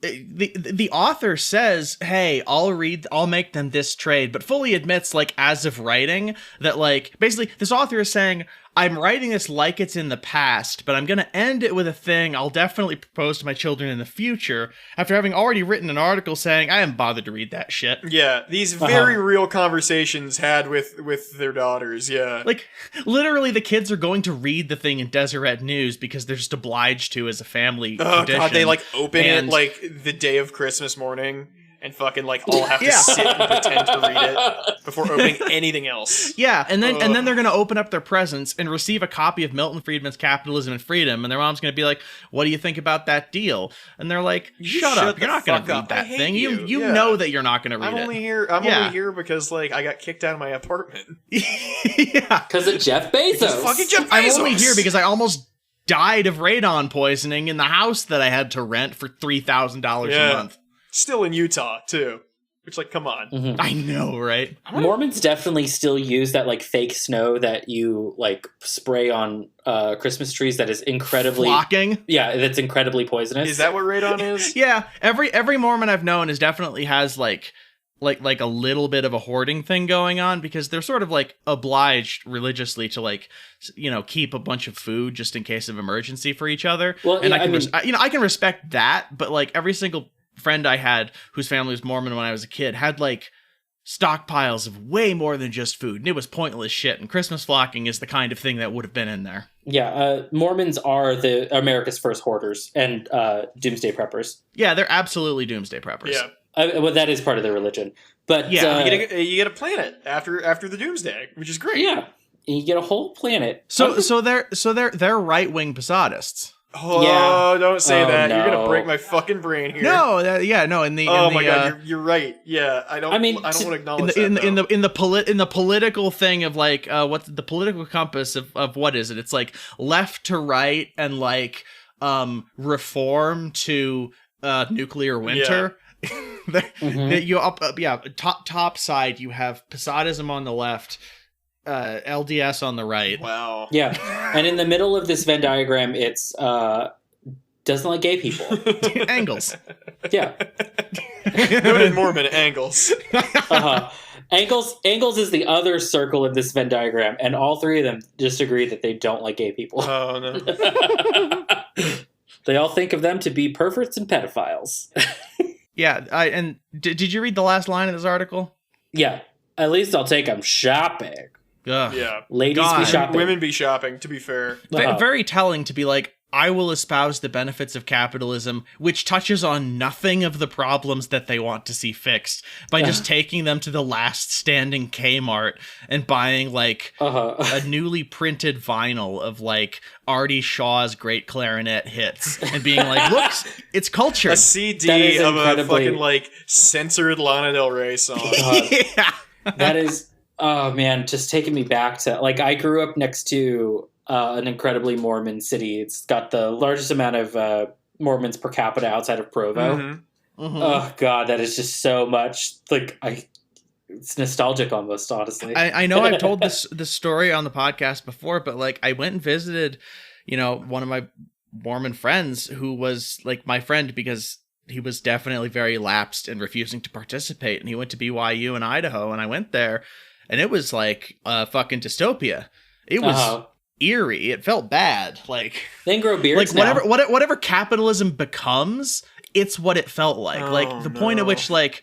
The author says, hey, I'll make them this trade, but fully admits, like, as of writing, that, like, basically, this author is saying, I'm writing this like it's in the past, but I'm going to end it with a thing I'll definitely propose to my children in the future, after having already written an article saying, I haven't bothered to read that shit. Yeah, these very real conversations had with their daughters, yeah. Like, literally, the kids are going to read the thing in Deseret News because they're just obliged to as a family tradition. God, they, like, open it, like, the day of Christmas morning, and fucking, like, all have to sit and pretend to read it before opening anything else. Yeah, and then they're going to open up their presents and receive a copy of Milton Friedman's Capitalism and Freedom, and their mom's going to be like, what do you think about that deal? And they're like, shut up, you're not going to read that thing. You know that you're not going to read it. I'm only here because, like, I got kicked out of my apartment. Yeah. Because of Jeff Bezos. It's fucking Jeff Bezos. I'm only here because I almost died of radon poisoning in the house that I had to rent for $3,000 a month. Still in Utah, too. Which, like, come on. Mm-hmm. I know, right? Mormons definitely still use that, like, fake snow that you, like, spray on Christmas trees that is incredibly... Flocking? Yeah, that's incredibly poisonous. Is that what radon is? Yeah, every Mormon I've known definitely has, like a little bit of a hoarding thing going on because they're sort of, like, obliged religiously to, like, you know, keep a bunch of food just in case of emergency for each other. Well, and yeah, I can respect that, but, like, every single friend I had whose family was Mormon when I was a kid had, like, stockpiles of way more than just food, and it was pointless shit, and Christmas flocking is the kind of thing that would have been in there. Yeah, Mormons are the America's first hoarders and doomsday preppers. Yeah, they're absolutely doomsday preppers. Yeah. Well, that is part of their religion. But Yeah. You get a planet after the doomsday, which is great. yeah, you get a whole planet. So they're right-wing Posadists. Oh, Yeah. don't say Oh, that. You're no. gonna break my fucking brain here. No, God, you're right. Yeah, I don't want to acknowledge in that. the political thing of like what's the political compass of what is it? It's like left to right and like reform to nuclear winter. Top side you have Posadism on the left, LDS on the right. Wow. Yeah, and in the middle of this Venn diagram, it's doesn't like gay people. Angles. Yeah. Noted Mormon angles. Angles is the other circle of this Venn diagram, and all three of them just agree that they don't like gay people. Oh no. They all think of them to be perverts and pedophiles. Yeah, did you read the last line of this article? Yeah, at least I'll take them shopping. Ugh. Yeah. Ladies God. be shopping. Women be shopping, to be fair. Very telling to be like, I will espouse the benefits of capitalism, which touches on nothing of the problems that they want to see fixed, by just taking them to the last standing Kmart and buying like a newly printed vinyl of like Artie Shaw's great clarinet hits and being like, look, it's culture. A CD of a fucking like censored Lana Del Rey song. Yeah. That is, oh man, just taking me back to like I grew up next to an incredibly Mormon city. It's got the largest amount of Mormons per capita outside of Provo. Mm-hmm. Mm-hmm. Oh god, that is just so much. Like it's nostalgic almost, honestly. I know I've told this story on the podcast before, but like I went and visited, one of my Mormon friends who was like my friend because he was definitely very lapsed and refusing to participate. And he went to BYU in Idaho, and I went there, and it was like a fucking dystopia. It was eerie. It felt bad. Like they can grow beards like now. whatever capitalism becomes, it's what it felt like. Like the point at which like,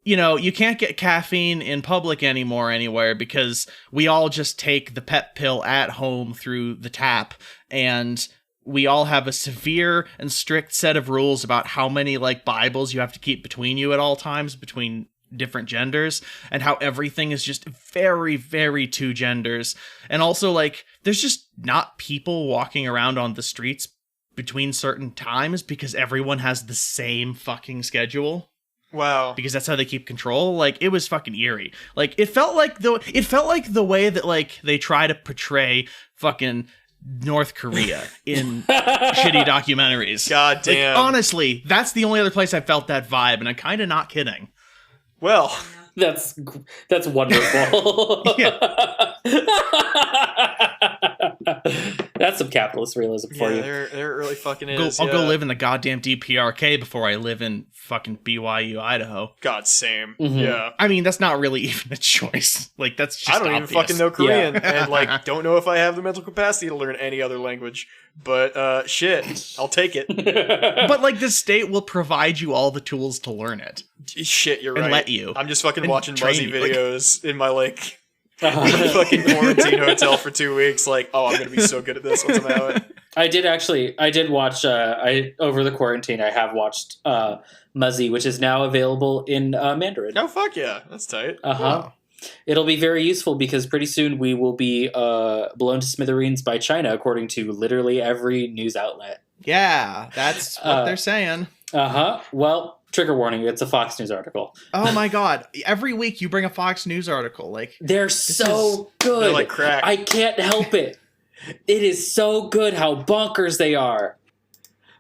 you can't get caffeine in public anymore anywhere because we all just take the pep pill at home through the tap, and we all have a severe and strict set of rules about how many like Bibles you have to keep between you at all times between different genders, and how everything is just very, very two genders. And also like there's just not people walking around on the streets between certain times because everyone has the same fucking schedule. Wow. Because that's how they keep control. Like it was fucking eerie. Like it felt like the way that like they try to portray fucking North Korea in shitty documentaries. God damn. Like, honestly, that's the only other place I felt that vibe, and I'm kind of not kidding. Well, that's wonderful. That's some capitalist realism for you. There really fucking is. I'll go live in the goddamn DPRK before I live in fucking BYU, Idaho. God, same. Mm-hmm. Yeah. I mean, that's not really even a choice. Like, that's just I don't obvious. even fucking know Korean, Yeah. and like don't know if I have the mental capacity to learn any other language. But shit, I'll take it. But like, the state will provide you all the tools to learn it. Shit, you're And right. let you. I'm just fucking And watching train Muzzy you, like- videos in my like fucking quarantine hotel for 2 weeks. Like, oh, I'm gonna be so good at this once I'm out. I did watch over the quarantine I have watched Muzzy, which is now available in Mandarin. Oh fuck yeah, that's tight. Wow. It'll be very useful because pretty soon we will be blown to smithereens by China, according to literally every news outlet. Yeah, that's what they're saying. Well, trigger warning, it's a Fox News article. Oh my god. Every week you bring a Fox News article. Like, They're so good. They're like crack. I can't help it. It is so good how bonkers they are.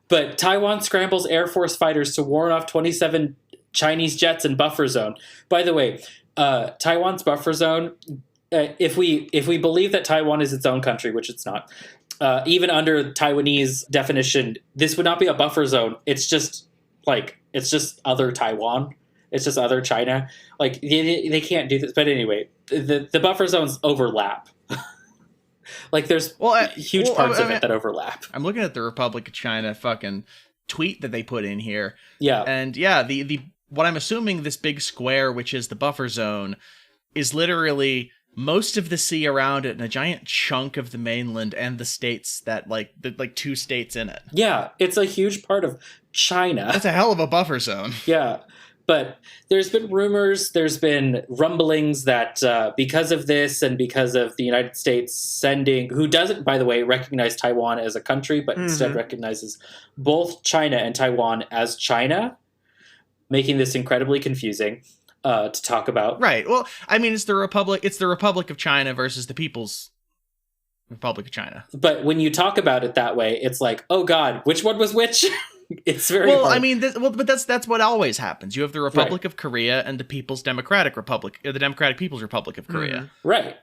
But Taiwan scrambles Air Force fighters to warn off 27 Chinese jets in buffer zone. By the way, Taiwan's buffer zone, if we believe that Taiwan is its own country, which it's not, even under Taiwanese definition, this would not be a buffer zone. It's just other Taiwan. It's just other China. Like they can't do this. But anyway, the buffer zones overlap. Like there's huge parts of it that overlap. I'm looking at the Republic of China fucking tweet that they put in here. Yeah. And yeah, the what I'm assuming this big square, which is the buffer zone, is literally most of the sea around it and a giant chunk of the mainland and the states that like 2 states in it. Yeah, it's a huge part of China. That's a hell of a buffer zone. Yeah. But there's been rumors, there's been rumblings that because of this and because of the United States sending, who doesn't, by the way, recognize Taiwan as a country, but instead recognizes both China and Taiwan as China, making this incredibly confusing to talk about. Right. Well, I mean, it's the Republic of China versus the People's Republic of China. But when you talk about it that way, it's like, oh God, which one was which? It's very well. hard. I mean, but that's what always happens. You have the Republic of Korea and the People's Democratic Republic, the Democratic People's Republic of Korea. Right.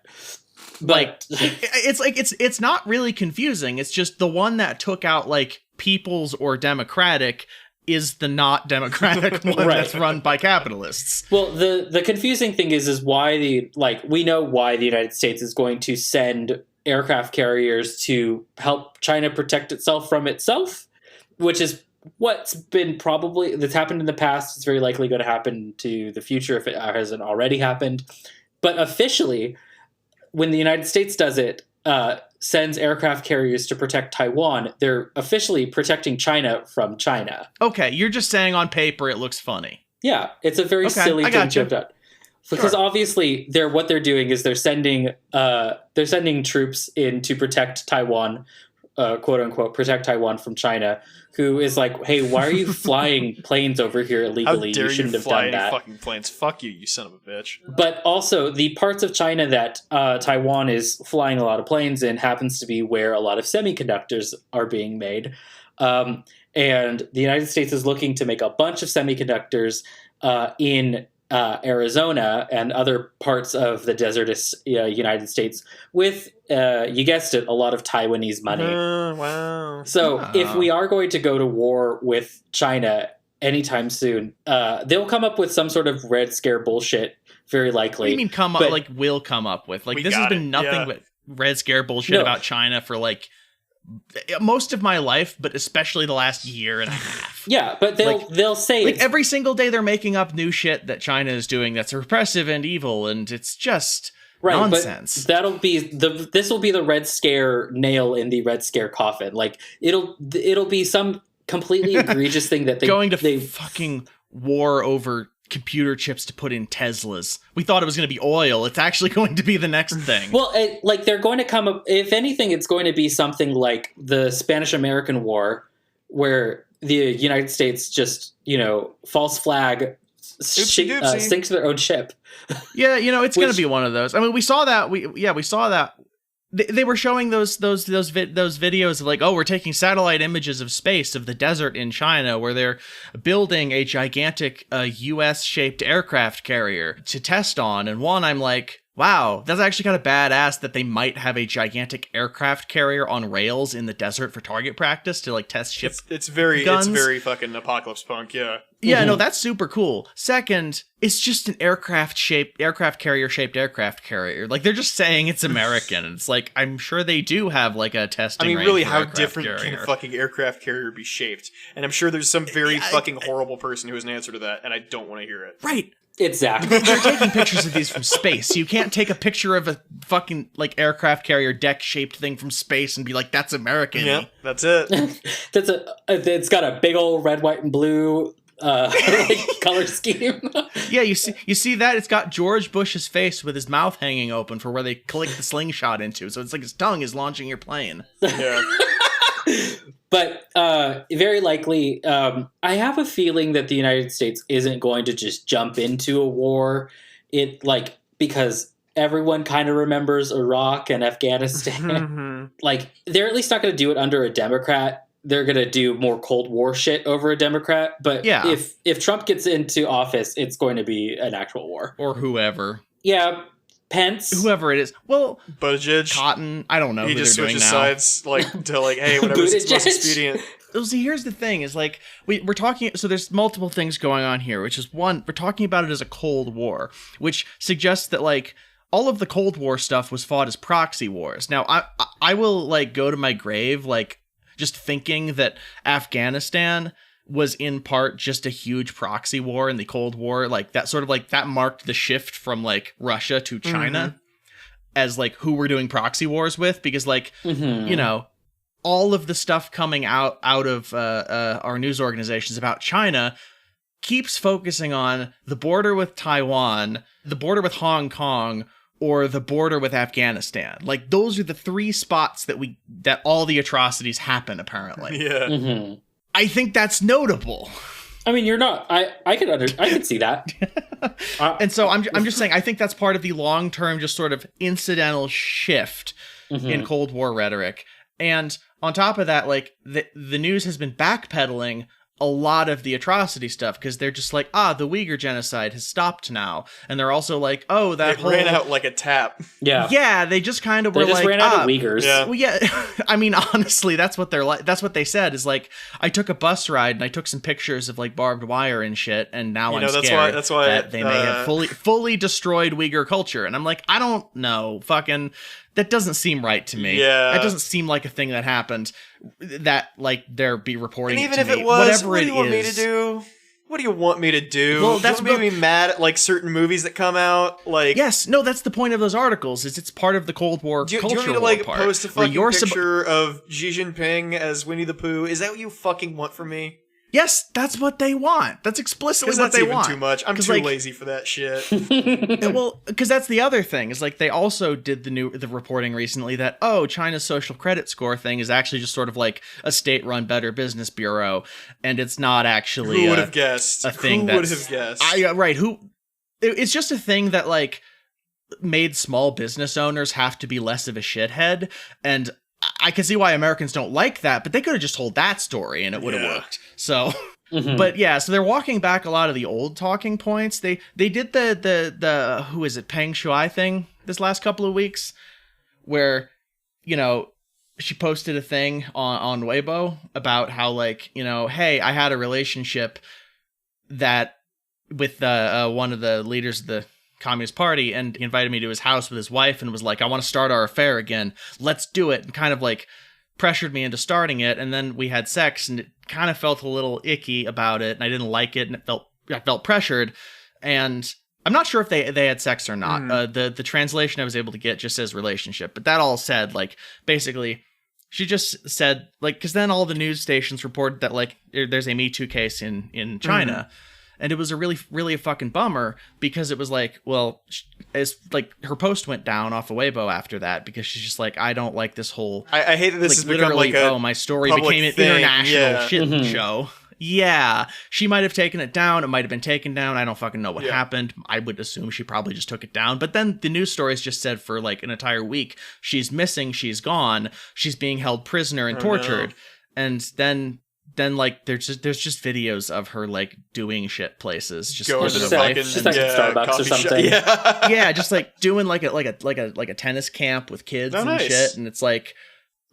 But it's not really confusing. It's just the one that took out like People's or Democratic is the not democratic one that's run by capitalists. Well, the confusing thing is why we know why the United States is going to send aircraft carriers to help China protect itself from itself, which is what's happened in the past. It's very likely going to happen to the future if it hasn't already happened. But officially, when the United States does it, sends aircraft carriers to protect Taiwan, they're officially protecting China from China. Okay, you're just saying on paper it looks funny. Yeah, it's a very silly thing to have done. Because obviously what they're doing is they're sending troops in to protect Taiwan, quote unquote, protect Taiwan from China, who is like, hey, why are you flying planes over here illegally? How dare you shouldn't you have fly done that. fucking planes. Fuck you, you son of a bitch. But also the parts of China that Taiwan is flying a lot of planes in happens to be where a lot of semiconductors are being made. And the United States is looking to make a bunch of semiconductors in Arizona and other parts of the desertous United States with, you guessed it, a lot of Taiwanese money. Wow. So if we are going to go to war with China anytime soon, they'll come up with some sort of Red Scare bullshit, very likely. What do you mean will come up with? Like, this has been nothing but Red Scare bullshit about China for like most of my life, but especially the last year and a half. Yeah, but they'll say like every single day they're making up new shit that China is doing that's repressive and evil, and it's just nonsense. But this will be the Red Scare nail in the Red Scare coffin. Like it'll be some completely egregious thing that they fucking war over computer chips to put in Teslas. We thought it was going to be oil. It's actually going to be the next thing. Well, they're going to come up. If anything, it's going to be something like the Spanish-American War, where the United States just, false flag sinks their own ship. Yeah, it's going to be one of those. I mean, we saw that. We saw that. They were showing those videos of like, oh, we're taking satellite images of space, of the desert in China, where they're building a gigantic U.S.-shaped aircraft carrier to test on. And I'm like, wow, that's actually kind of badass that they might have a gigantic aircraft carrier on rails in the desert for target practice to like test ship. It's very guns. Fucking apocalypse punk, yeah. Yeah, no, that's super cool. Second, it's just an aircraft carrier-shaped aircraft carrier. Like, they're just saying it's American. And it's like, I'm sure they do have, like, a testing range. I mean, really, for how aircraft different carrier. can a fucking aircraft carrier be shaped? And I'm sure there's some very fucking horrible person who has an answer to that, and I don't want to hear it. Right. Exactly. They're taking pictures of these from space. You can't take a picture of a fucking, like, aircraft carrier deck-shaped thing from space and be like, that's American. Yeah, that's it. It's got a big old red, white, and blue color scheme. Yeah, you see that? It's got George Bush's face with his mouth hanging open for where they click the slingshot into. So it's like his tongue is launching your plane. Yeah. But very likely, I have a feeling that the United States isn't going to just jump into a war. Because everyone kind of remembers Iraq and Afghanistan. Like, they're at least not going to do it under a Democrat. They're going to do more Cold War shit over a Democrat. But yeah. if Trump gets into office, it's going to be an actual war. Or whoever. Yeah, Pence. Whoever it is. Well, Buttigieg. Cotton. I don't know he who just they're doing switches now. sides, to hey, whatever's most expedient. Well, see, here's the thing, is like, we're talking, so there's multiple things going on here, which is one, we're talking about it as a Cold War, which suggests that, like, all of the Cold War stuff was fought as proxy wars. Now, I will, like, go to my grave, like, just thinking that Afghanistan was in part just a huge proxy war in the Cold War. Like that sort of like that marked the shift from like Russia to China as like who we're doing proxy wars with, because like, you know, all of the stuff coming out of our news organizations about China keeps focusing on the border with Taiwan, the border with Hong Kong, or the border with Afghanistan. Like those are the three spots that all the atrocities happen, apparently. Yeah. I think that's notable. I mean, you're not. I could see that. And so I'm just saying, I think that's part of the long-term, just sort of incidental shift in Cold War rhetoric. And on top of that, like the news has been backpedaling a lot of the atrocity stuff, because they're just like, the Uyghur genocide has stopped now, and they're also like, that whole ran out like a tap. Yeah, they just kind of were like, ran out of Uyghurs. Yeah. Well, yeah, I mean, honestly, that's what they're like. That's what they said, is like, I took a bus ride and I took some pictures of like barbed wire and shit, and now I'm scared that's why that they may have fully destroyed Uyghur culture. And I'm like, I don't know, fucking. That doesn't seem right to me. Yeah. That doesn't seem like a thing that happened. That, like, they're be reporting And even it to if me. it was, Whatever what do it you want me to is. do? What do you want me to do? Well, that's you want me to be mad at, like, certain movies that come out? Like, Yes, no, that's the point of those articles, is it's part of the Cold War do you culture want me to, like, war part, post a where fucking you're picture of Xi Jinping as Winnie the Pooh? Is that what you fucking want from me? Yes, that's what they want. That's explicitly Because what that's they even want. too much. I'm too like, lazy for that shit. Well, because that's the other thing, is like they also did the reporting recently that, China's social credit score thing is actually just sort of like a state-run Better Business Bureau, and it's not actually Who would have guessed? a thing Who that's... would have guessed? Right, it's just a thing that like made small business owners have to be less of a shithead, and I can see why Americans don't like that, but they could have just told that story and it would have worked. So, but yeah, so they're walking back a lot of the old talking points. They did the who is it, Peng Shuai thing this last couple of weeks, where, you know, she posted a thing on Weibo about how, like, you know, hey, I had a relationship that with one of the leaders of the Communist Party, and he invited me to his house with his wife and was like, I want to start our affair again. Let's do it. And kind of like pressured me into starting it. And then we had sex, and it kind of felt a little icky about it, and I didn't like it, and I felt pressured. And I'm not sure if they had sex or not. The translation I was able to get just says relationship. But that all said, like, basically, she just said, like, because then all the news stations reported that, like, there's a Me Too case in China. And it was a really a fucking bummer, because it was like, well, it's like her post went down off of Weibo after that, because she's just like, I don't like this whole. I hate that this has become literally, like a my story public became an thing. international shit show. Yeah, she might have taken it down. It might have been taken down. I don't fucking know what happened. I would assume she probably just took it down. But then the news stories just said for like an entire week, she's missing, she's gone, she's being held prisoner and tortured. And then like there's just videos of her like doing shit places, just Going living to her fucking life. Just like Starbucks or something. Yeah, just like doing like a tennis camp with kids and shit. And it's like,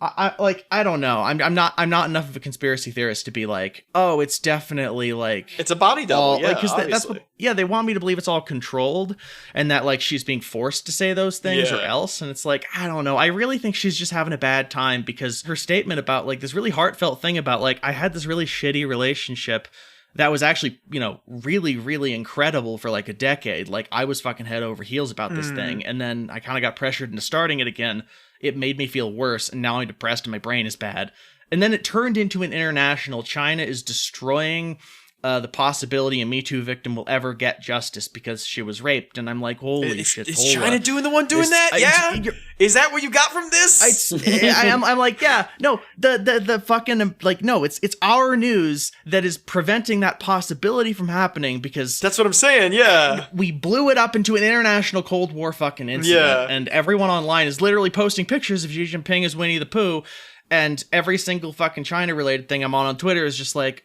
I don't know. I'm not enough of a conspiracy theorist to be like, oh, it's definitely like it's a body double. That's what, they want me to believe it's all controlled, and that like she's being forced to say those things or else. And it's like, I don't know. I really think she's just having a bad time, because her statement about like this really heartfelt thing about like, I had this really shitty relationship that was actually, you know, really, really incredible for like a decade. Like, I was fucking head over heels about this thing, and then I kind of got pressured into starting it again. It made me feel worse, and now I'm depressed and my brain is bad. And then it turned into an international, China is destroying the possibility a Me Too victim will ever get justice because she was raped. And I'm like, holy shit. Is China doing the one doing that? Is that what you got from this? I'm like, yeah, no, the fucking, like, no, it's our news that is preventing that possibility from happening, because that's what I'm saying, yeah. We blew it up into an international Cold War fucking incident, and everyone online is literally posting pictures of Xi Jinping as Winnie the Pooh, and every single fucking China-related thing I'm on Twitter is just like,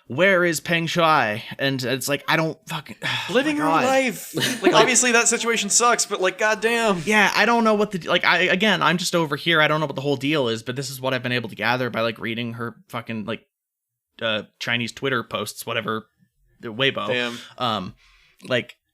where is Peng Shuai? And it's like, I don't fucking... living her life. Like, obviously that situation sucks, but like, goddamn. Yeah, I don't know what the... Like, I'm just over here. I don't know what the whole deal is, but this is what I've been able to gather by, like, reading her fucking, like, Chinese Twitter posts, whatever, the Weibo. Damn.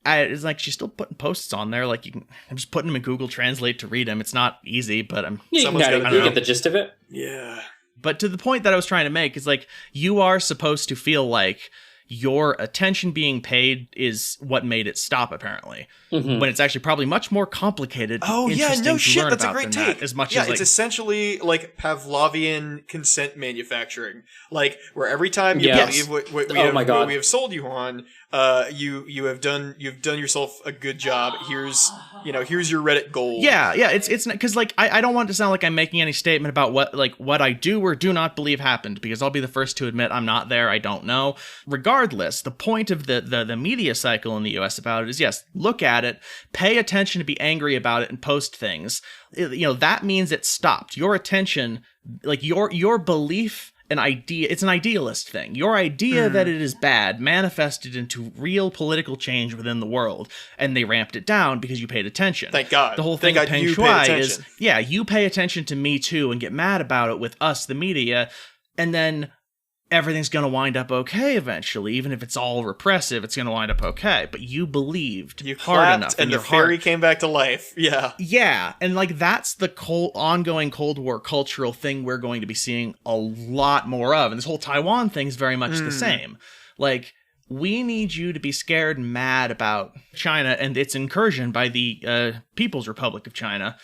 It's like she's still putting posts on there. Like, I'm just putting them in Google Translate to read them. It's not easy, but you get the gist of it. Yeah. But to the point that I was trying to make is like, you are supposed to feel like your attention being paid is what made it stop, apparently. When it's actually probably much more complicated. Oh yeah, no shit, that's a great take. As much yeah, as like, it's essentially like Pavlovian consent manufacturing, like where every time you believe what we have sold you on, you've done yourself a good job. Here's your Reddit gold. Yeah, it's because like I don't want to sound like I'm making any statement about what I do or do not believe happened, because I'll be the first to admit I'm not there. I don't know. Regardless, the point of the media cycle in the U.S. about it is, yes, look at it, pay attention to be angry about it, and post things. That means it stopped. Your attention, like your belief, an idea, it's an idealist thing. Your idea that it is bad manifested into real political change within the world, and they ramped it down because you paid attention. Thank God. The whole thing of Peng Shuai is, you pay attention to Me Too and get mad about it with us, the media, and then everything's going to wind up okay eventually. Even if it's all repressive, it's going to wind up okay. But you believed hard enough. And the fairy came back to life. Yeah. Yeah. And like, that's the ongoing Cold War cultural thing we're going to be seeing a lot more of. And this whole Taiwan thing is very much the same. Like, we need you to be scared and mad about China and its incursion by the People's Republic of China.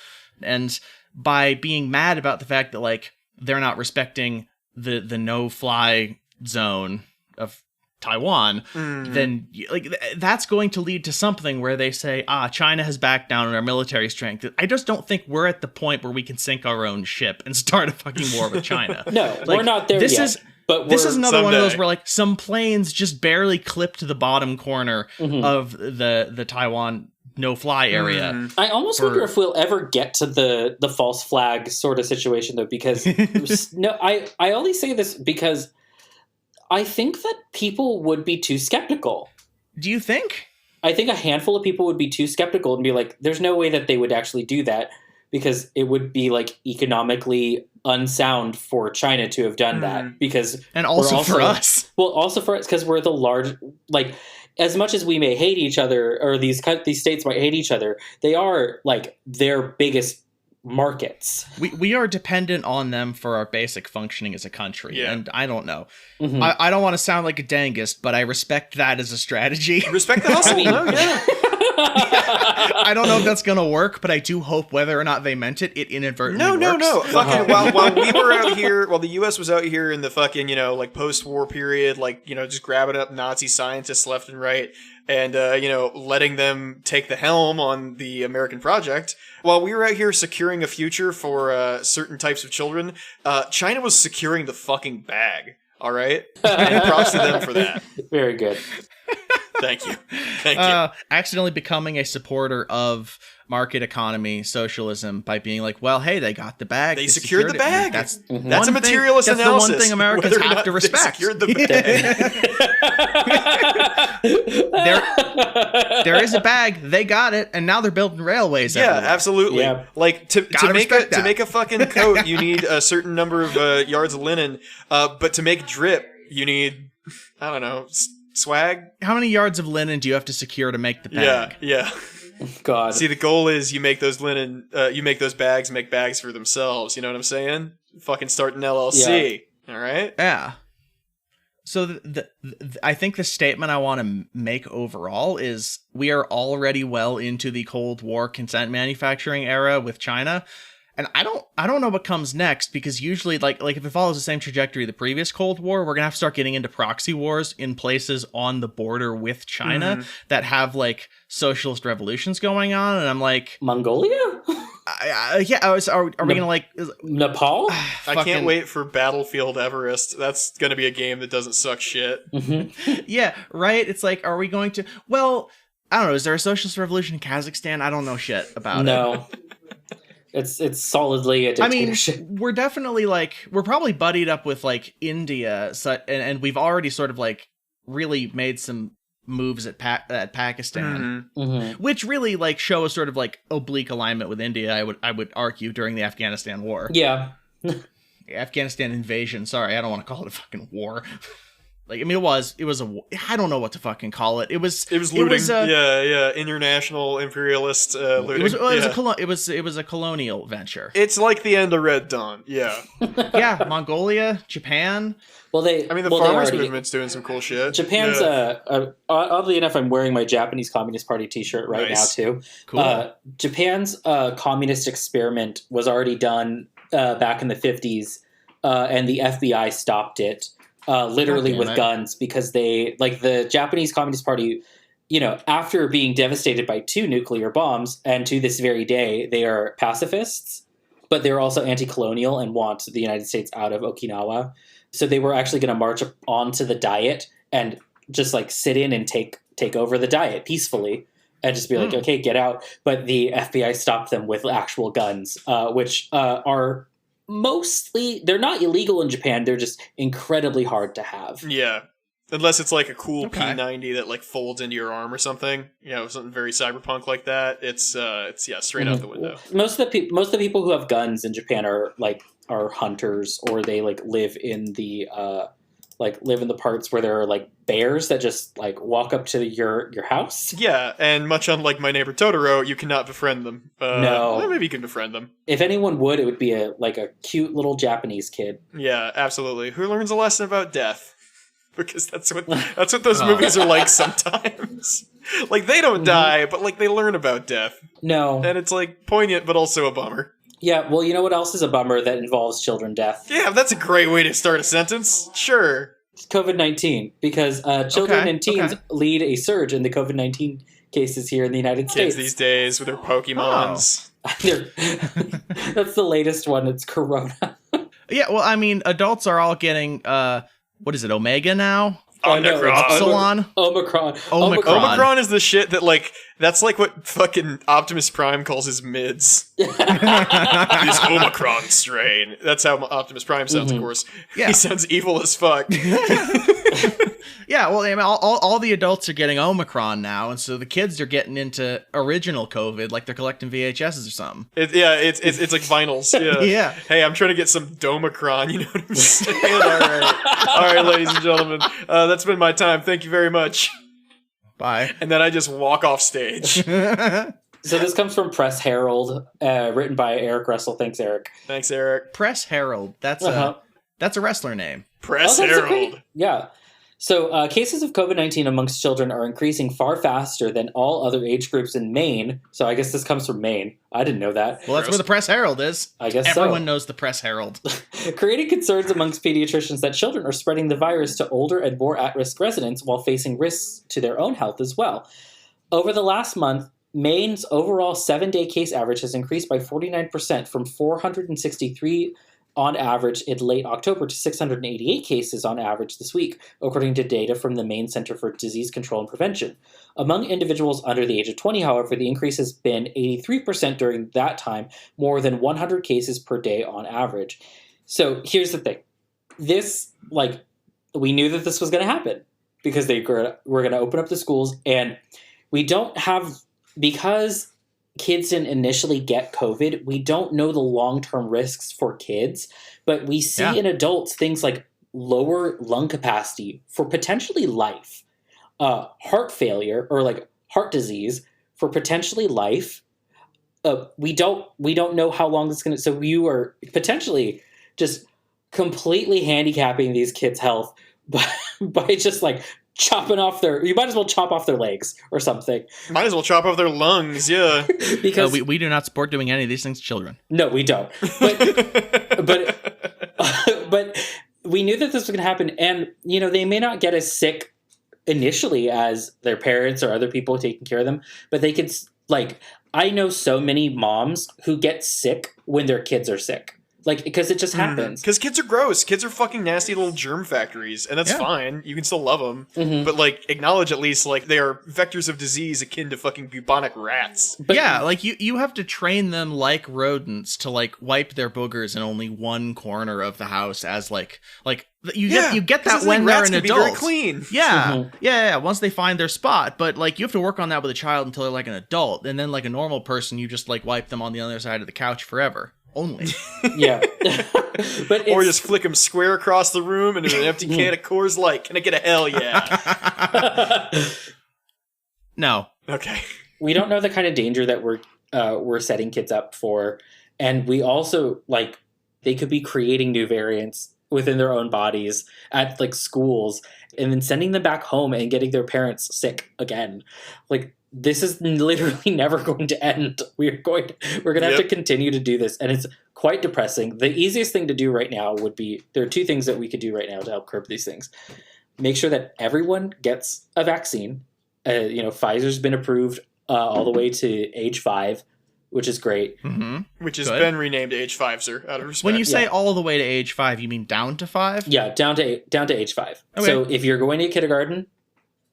And by being mad about the fact that, like, they're not respecting the no-fly zone of Taiwan, then like that's going to lead to something where they say, China has backed down on our military strength. I just don't think we're at the point where we can sink our own ship and start a fucking war with China. No, we're not there yet. But this is another one of those where like some planes just barely clipped the bottom corner of the Taiwan no-fly area. I almost wonder if we'll ever get to the false flag sort of situation, though, because I only say this because I think that people would be too skeptical. Do you think? I think a handful of people would be too skeptical and be like, there's no way that they would actually do that, because it would be like economically unsound for China to have done that, because and also for us. Well, also for us, because we're the large, like, as much as we may hate each other, or these states might hate each other, they are like their biggest markets. We are dependent on them for our basic functioning as a country. Yeah. And I don't know. I don't want to sound like a dangist, but I respect that as a strategy. Respect the hustle. I don't know if that's going to work, but I do hope, whether or not they meant it, it inadvertently works. No. Fucking, while we were out here, while the U.S. was out here in the fucking, like post-war period, like, just grabbing up Nazi scientists left and right and, letting them take the helm on the American project, while we were out here securing a future for certain types of children, China was securing the fucking bag. All right? And props to them for that. Very good. Thank you. Accidentally becoming a supporter of market economy, socialism, by being like, well, hey, they got the bag. They secured the bag. That's a materialist analysis. That's the one thing Americans have to respect. They secured the bag. There is a bag. They got it, and now they're building railways. Yeah, absolutely. Yeah. Like to make a fucking coat, you need a certain number of yards of linen. But to make drip, you need, I don't know, swag. How many yards of linen do you have to secure to make the bag? Yeah. God. See, the goal is you make those bags make bags for themselves. You know what I'm saying? Fucking start an LLC. Yeah. All right? Yeah. So I think the statement I want to make overall is we are already well into the Cold War consent manufacturing era with China. And I don't know what comes next, because usually like if it follows the same trajectory of the previous Cold War, we're going to have to start getting into proxy wars in places on the border with China that have like socialist revolutions going on. And I'm like, Mongolia? Are we going to like Nepal? I can't wait for Battlefield Everest. That's going to be a game that doesn't suck shit. Yeah, right? It's like, are we going to, well, I don't know. Is there a socialist revolution in Kazakhstan? I don't know shit about it. No. It's solidly a dictatorship. I mean, we're definitely like, we're probably buddied up with like India, and we've already sort of like really made some moves at Pakistan, which really like show a sort of like oblique alignment with India. I would argue during the Afghanistan war. Yeah. Afghanistan invasion. Sorry, I don't want to call it a fucking war. Like, I mean, I don't know what to fucking call it. It was looting. International imperialist looting. It was a colonial venture. It's like the end of Red Dawn. Yeah. Yeah, Mongolia, Japan. Well, the farmers movement's doing some cool shit. Japan's oddly enough, I'm wearing my Japanese Communist Party T-shirt right now too. Cool. Japan's communist experiment was already done back in the 50s, and the FBI stopped it. Literally with guns, because the Japanese Communist Party, after being devastated by 2 nuclear bombs, and to this very day, they are pacifists, but they're also anti-colonial and want the United States out of Okinawa. So they were actually going to march onto the Diet and just sit in and take over the Diet peacefully and just be like, okay, get out. But the FBI stopped them with actual guns, which are... mostly, they're not illegal in Japan. They're just incredibly hard to have. Yeah. Unless it's like a cool P90 that folds into your arm or something. Something very cyberpunk like that. It's straight out the window. Most of the people who have guns in Japan are hunters, or they live in the parts where there are bears that just walk up to your house. Yeah, and much unlike My Neighbor Totoro, you cannot befriend them. No, well, maybe you can befriend them. If anyone would, it would be a cute little Japanese kid. Yeah, absolutely. Who learns a lesson about death, because that's what those movies are like sometimes. They don't die, but they learn about death. No, and it's poignant, but also a bummer. Yeah, well, you know what else is a bummer that involves children death? Yeah, that's a great way to start a sentence. Sure. COVID-19, because children and teens lead a surge in the COVID-19 cases here in the United States. Kids these days with their Pokemons. Oh. That's the latest one. It's Corona. Yeah, well, I mean, adults are all getting, what is it, Omega now? Omicron. Omicron is the shit that that's what fucking Optimus Prime calls his mids. This Omicron strain. That's how Optimus Prime sounds, of course. Yeah. He sounds evil as fuck. Yeah, well, I mean, all the adults are getting Omicron now, and so the kids are getting into original COVID, they're collecting VHSs or something. It's like vinyls. Yeah. Yeah. Hey, I'm trying to get some Domicron. You know what I'm saying? All right, ladies and gentlemen. That's been my time. Thank you very much. Bye. And then I just walk off stage. So this comes from Press Herald, written by Eric Russell. Thanks, Eric. Thanks, Eric. Press Herald. That's a wrestler name. Press Herald. Yeah. So cases of COVID-19 amongst children are increasing far faster than all other age groups in Maine. So I guess this comes from Maine. I didn't know that. Well, that's where the Press Herald is. I guess everyone knows the Press Herald. Creating concerns amongst pediatricians that children are spreading the virus to older and more at-risk residents while facing risks to their own health as well. Over the last month, Maine's overall 7-day case average has increased by 49% from 463 on average in late October to 688 cases on average this week, according to data from the Maine Center for Disease Control and Prevention. Among individuals under the age of 20, however, the increase has been 83% during that time, more than 100 cases per day on average. So here's the thing. This, we knew that this was going to happen because they were going to open up the schools, and we don't have, because kids didn't initially get COVID, we don't know the long-term risks for kids, but we see in adults things like lower lung capacity for potentially life, heart failure or heart disease for potentially life. We don't know how long it's going to, so you are potentially just completely handicapping these kids' health by just chopping off you might as well chop off their legs or something. Might as well chop off their lungs, yeah. Because we do not support doing any of these things to children. No, we don't. But we knew that this was going to happen, and they may not get as sick initially as their parents or other people taking care of them, but they could I know so many moms who get sick when their kids are sick. Because it just happens. Because kids are gross. Kids are fucking nasty little germ factories, and that's fine. You can still love them. Mm-hmm. But, acknowledge at least, they are vectors of disease akin to fucking bubonic rats. But you have to train them like rodents to, wipe their boogers in only one corner of the house as, you get that when they're an adult. Very clean. Yeah. Mm-hmm. Yeah. Once they find their spot. But, you have to work on that with a child until they're, an adult. And then, a normal person, you just, wipe them on the other side of the couch forever. only. Yeah. But or just flick him square across the room and an empty can of Coors Light. Can I get a hell yeah? No. Okay. We don't know the kind of danger that we're setting kids up for, and we also like they could be creating new variants within their own bodies at like schools, and then sending them back home and getting their parents sick again. Like this is literally never going to end. We're going to have to continue to do this, and it's quite depressing. The easiest thing to do right now would be there are two things that we could do right now to help curb these things. Make sure that everyone gets a vaccine. Pfizer's been approved all the way to age 5, which is great. Mm-hmm. Which has been renamed age Pfizer out of respect. When you say all the way to age 5, you mean down to 5? Yeah, down to age 5. Okay. So if you're going to kindergarten,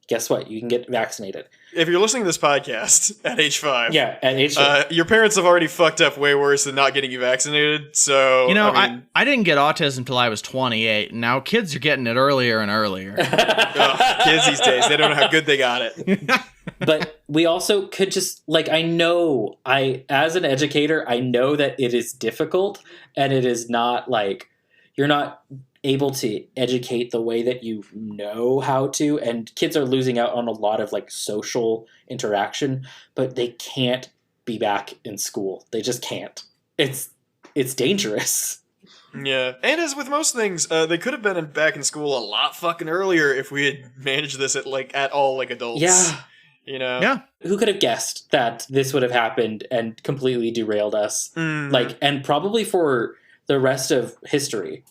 guess what? You can get vaccinated. If you're listening to this podcast at age 5, yeah, at age 5, your parents have already fucked up way worse than not getting you vaccinated. So I didn't get autism until I was 28. And now kids are getting it earlier and earlier. Kids these days, they don't know how good they got it. But we also could just as an educator, I know that it is difficult, and it is not like you're not able to educate the way that you know how to, and kids are losing out on a lot of like social interaction, but they can't be back in school. They just can't. It's dangerous. Yeah, and as with most things, they could have been back in school a lot fucking earlier if we had managed this at all like adults. Yeah. Yeah. Who could have guessed that this would have happened and completely derailed us? And probably for the rest of history.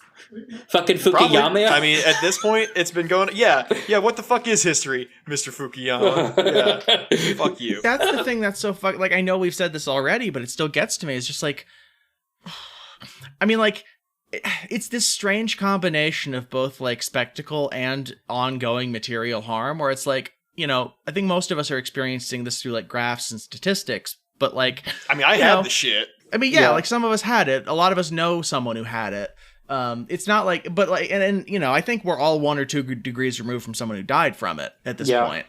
Fucking Fukuyama. Probably. I mean, at this point, it's been going. Yeah. What the fuck is history, Mr. Fukuyama? Yeah. Fuck you. That's the thing that's so fuck. Like, I know we've said this already, but it still gets to me. It's just like, I mean, like, it's this strange combination of both like spectacle and ongoing material harm, where it's like, I think most of us are experiencing this through like graphs and statistics, but like, I mean, I had the shit. I mean, yeah, like some of us had it. A lot of us know someone who had it. It's not like, but like, and I think we're all 1 or 2 degrees removed from someone who died from it at this point.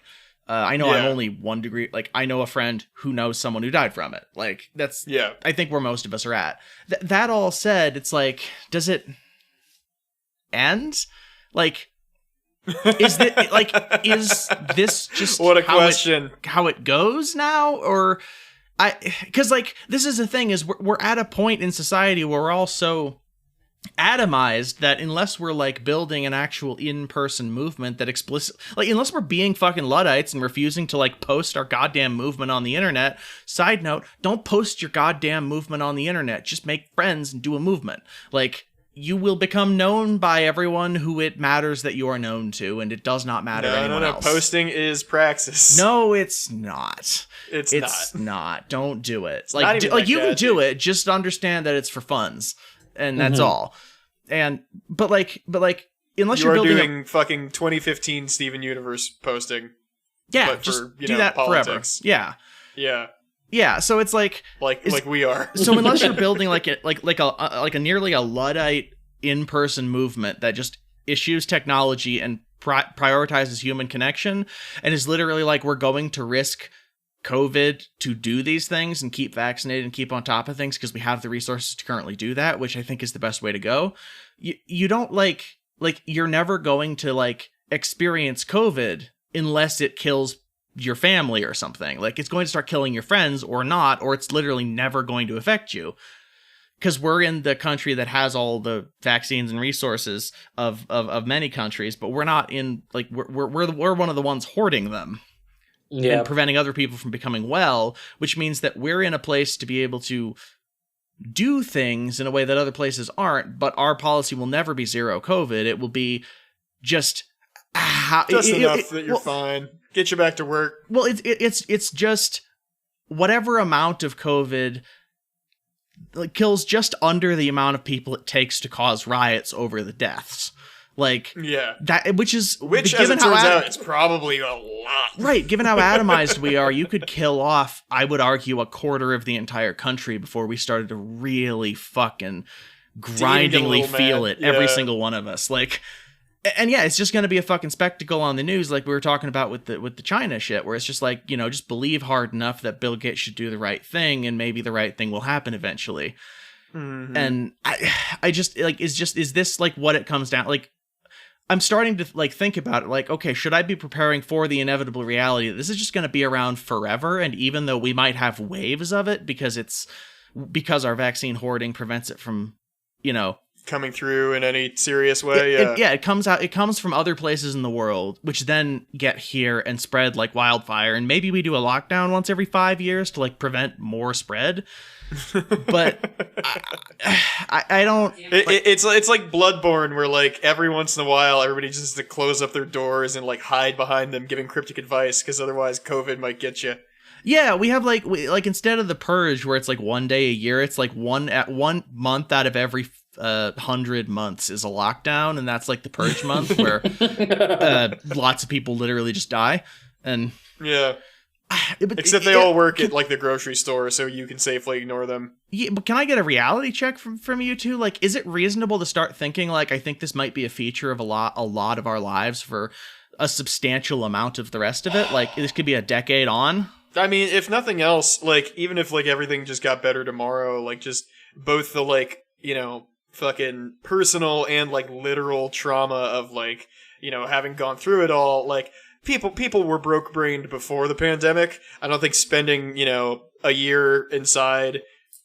I know I'm only 1 degree. Like, I know a friend who knows someone who died from it. Like, that's, I think where most of us are at. That all said, it's like, does it end? Like, is this just what a question? How it goes now? Or because like, this is the thing is we're at a point in society where we're all so atomized that unless we're like building an actual in-person movement that unless we're being fucking Luddites and refusing to like post our goddamn movement on the internet. Side note, don't post your goddamn movement on the internet. Just make friends and do a movement. Like, you will become known by everyone who it matters that you are known to, and it does not matter anyone else. Posting is praxis. No, it's not. It's not. Don't do it. It's like, you can do it. Just understand that it's for funs, and that's all. And but like, unless you're doing fucking 2015 Steven Universe posting, yeah, just do that politics. Forever. Yeah. Yeah, so it's like we are. So unless you're building like a nearly a Luddite in-person movement that just issues technology and prioritizes human connection and is literally like, we're going to risk COVID to do these things and keep vaccinated and keep on top of things because we have the resources to currently do that, which I think is the best way to go. You don't like you're never going to like experience COVID unless it kills your family or something. Like, it's going to start killing your friends or not, or it's literally never going to affect you. Because we're in the country that has all the vaccines and resources of many countries, but we're not in, like, we're one of the ones hoarding them. Yeah. And preventing other people from becoming well, which means that we're in a place to be able to do things in a way that other places aren't, but our policy will never be zero COVID. It will be just enough that you're fine. Get you back to work. Well, it's just whatever amount of COVID kills just under the amount of people it takes to cause riots over the deaths. Like, that, which as it turns out, it's probably a lot. Right, given how atomized we are, you could kill off, I would argue, a quarter of the entire country before we started to really fucking grindingly feel it, every single one of us. Like, and yeah, it's just going to be a fucking spectacle on the news, like we were talking about with the China shit, where it's just like, just believe hard enough that Bill Gates should do the right thing, and maybe the right thing will happen eventually. And I just like, is this like what it comes down? Like, I'm starting to like think about it like, okay, should I be preparing for the inevitable reality that this is just going to be around forever? And even though we might have waves of it because our vaccine hoarding prevents it from, coming through in any serious way. It comes from other places in the world, which then get here and spread like wildfire. And maybe we do a lockdown once every 5 years to like prevent more spread. But I don't. It's like Bloodborne, where like every once in a while everybody just has to close up their doors and like hide behind them, giving cryptic advice because otherwise COVID might get you. Yeah, we have like instead of the purge where it's like 1 day a year, it's like 1 month out of every 100 months is a lockdown, and that's like the purge month where lots of people literally just die. And yeah. Except they all work at like the grocery store, so you can safely ignore them. Yeah, but can I get a reality check from you two? Like, is it reasonable to start thinking like, I think this might be a feature of a lot of our lives for a substantial amount of the rest of it? Like, this could be a decade on. I mean, if nothing else, like even if like everything just got better tomorrow, like just both the like fucking personal and like literal trauma of like having gone through it all, like. People were broke-brained before the pandemic. I don't think spending, a year inside,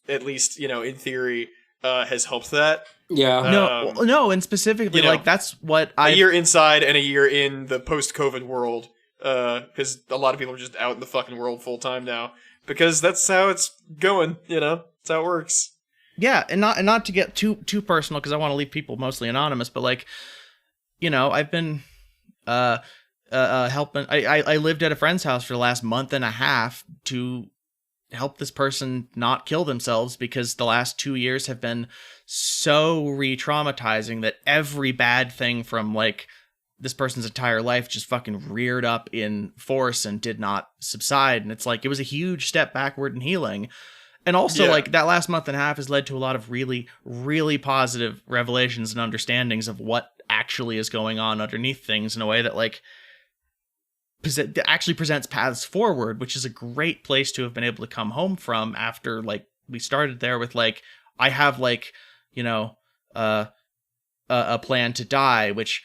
at least, in theory, has helped that. Yeah. No, and specifically, like, that's what a year inside and a year in the post-COVID world, because a lot of people are just out in the fucking world full-time now, because that's how it's going, that's how it works. Yeah, and not to get too personal, because I want to leave people mostly anonymous, but, like, I've been, helping. I lived at a friend's house for the last month and a half to help this person not kill themselves because the last 2 years have been so re-traumatizing that every bad thing from like this person's entire life just fucking reared up in force and did not subside. And it's like, it was a huge step backward in healing. And also like that last month and a half has led to a lot of really, really positive revelations and understandings of what actually is going on underneath things in a way that like actually presents paths forward, which is a great place to have been able to come home from after like we started there with like, I have like, a plan to die, which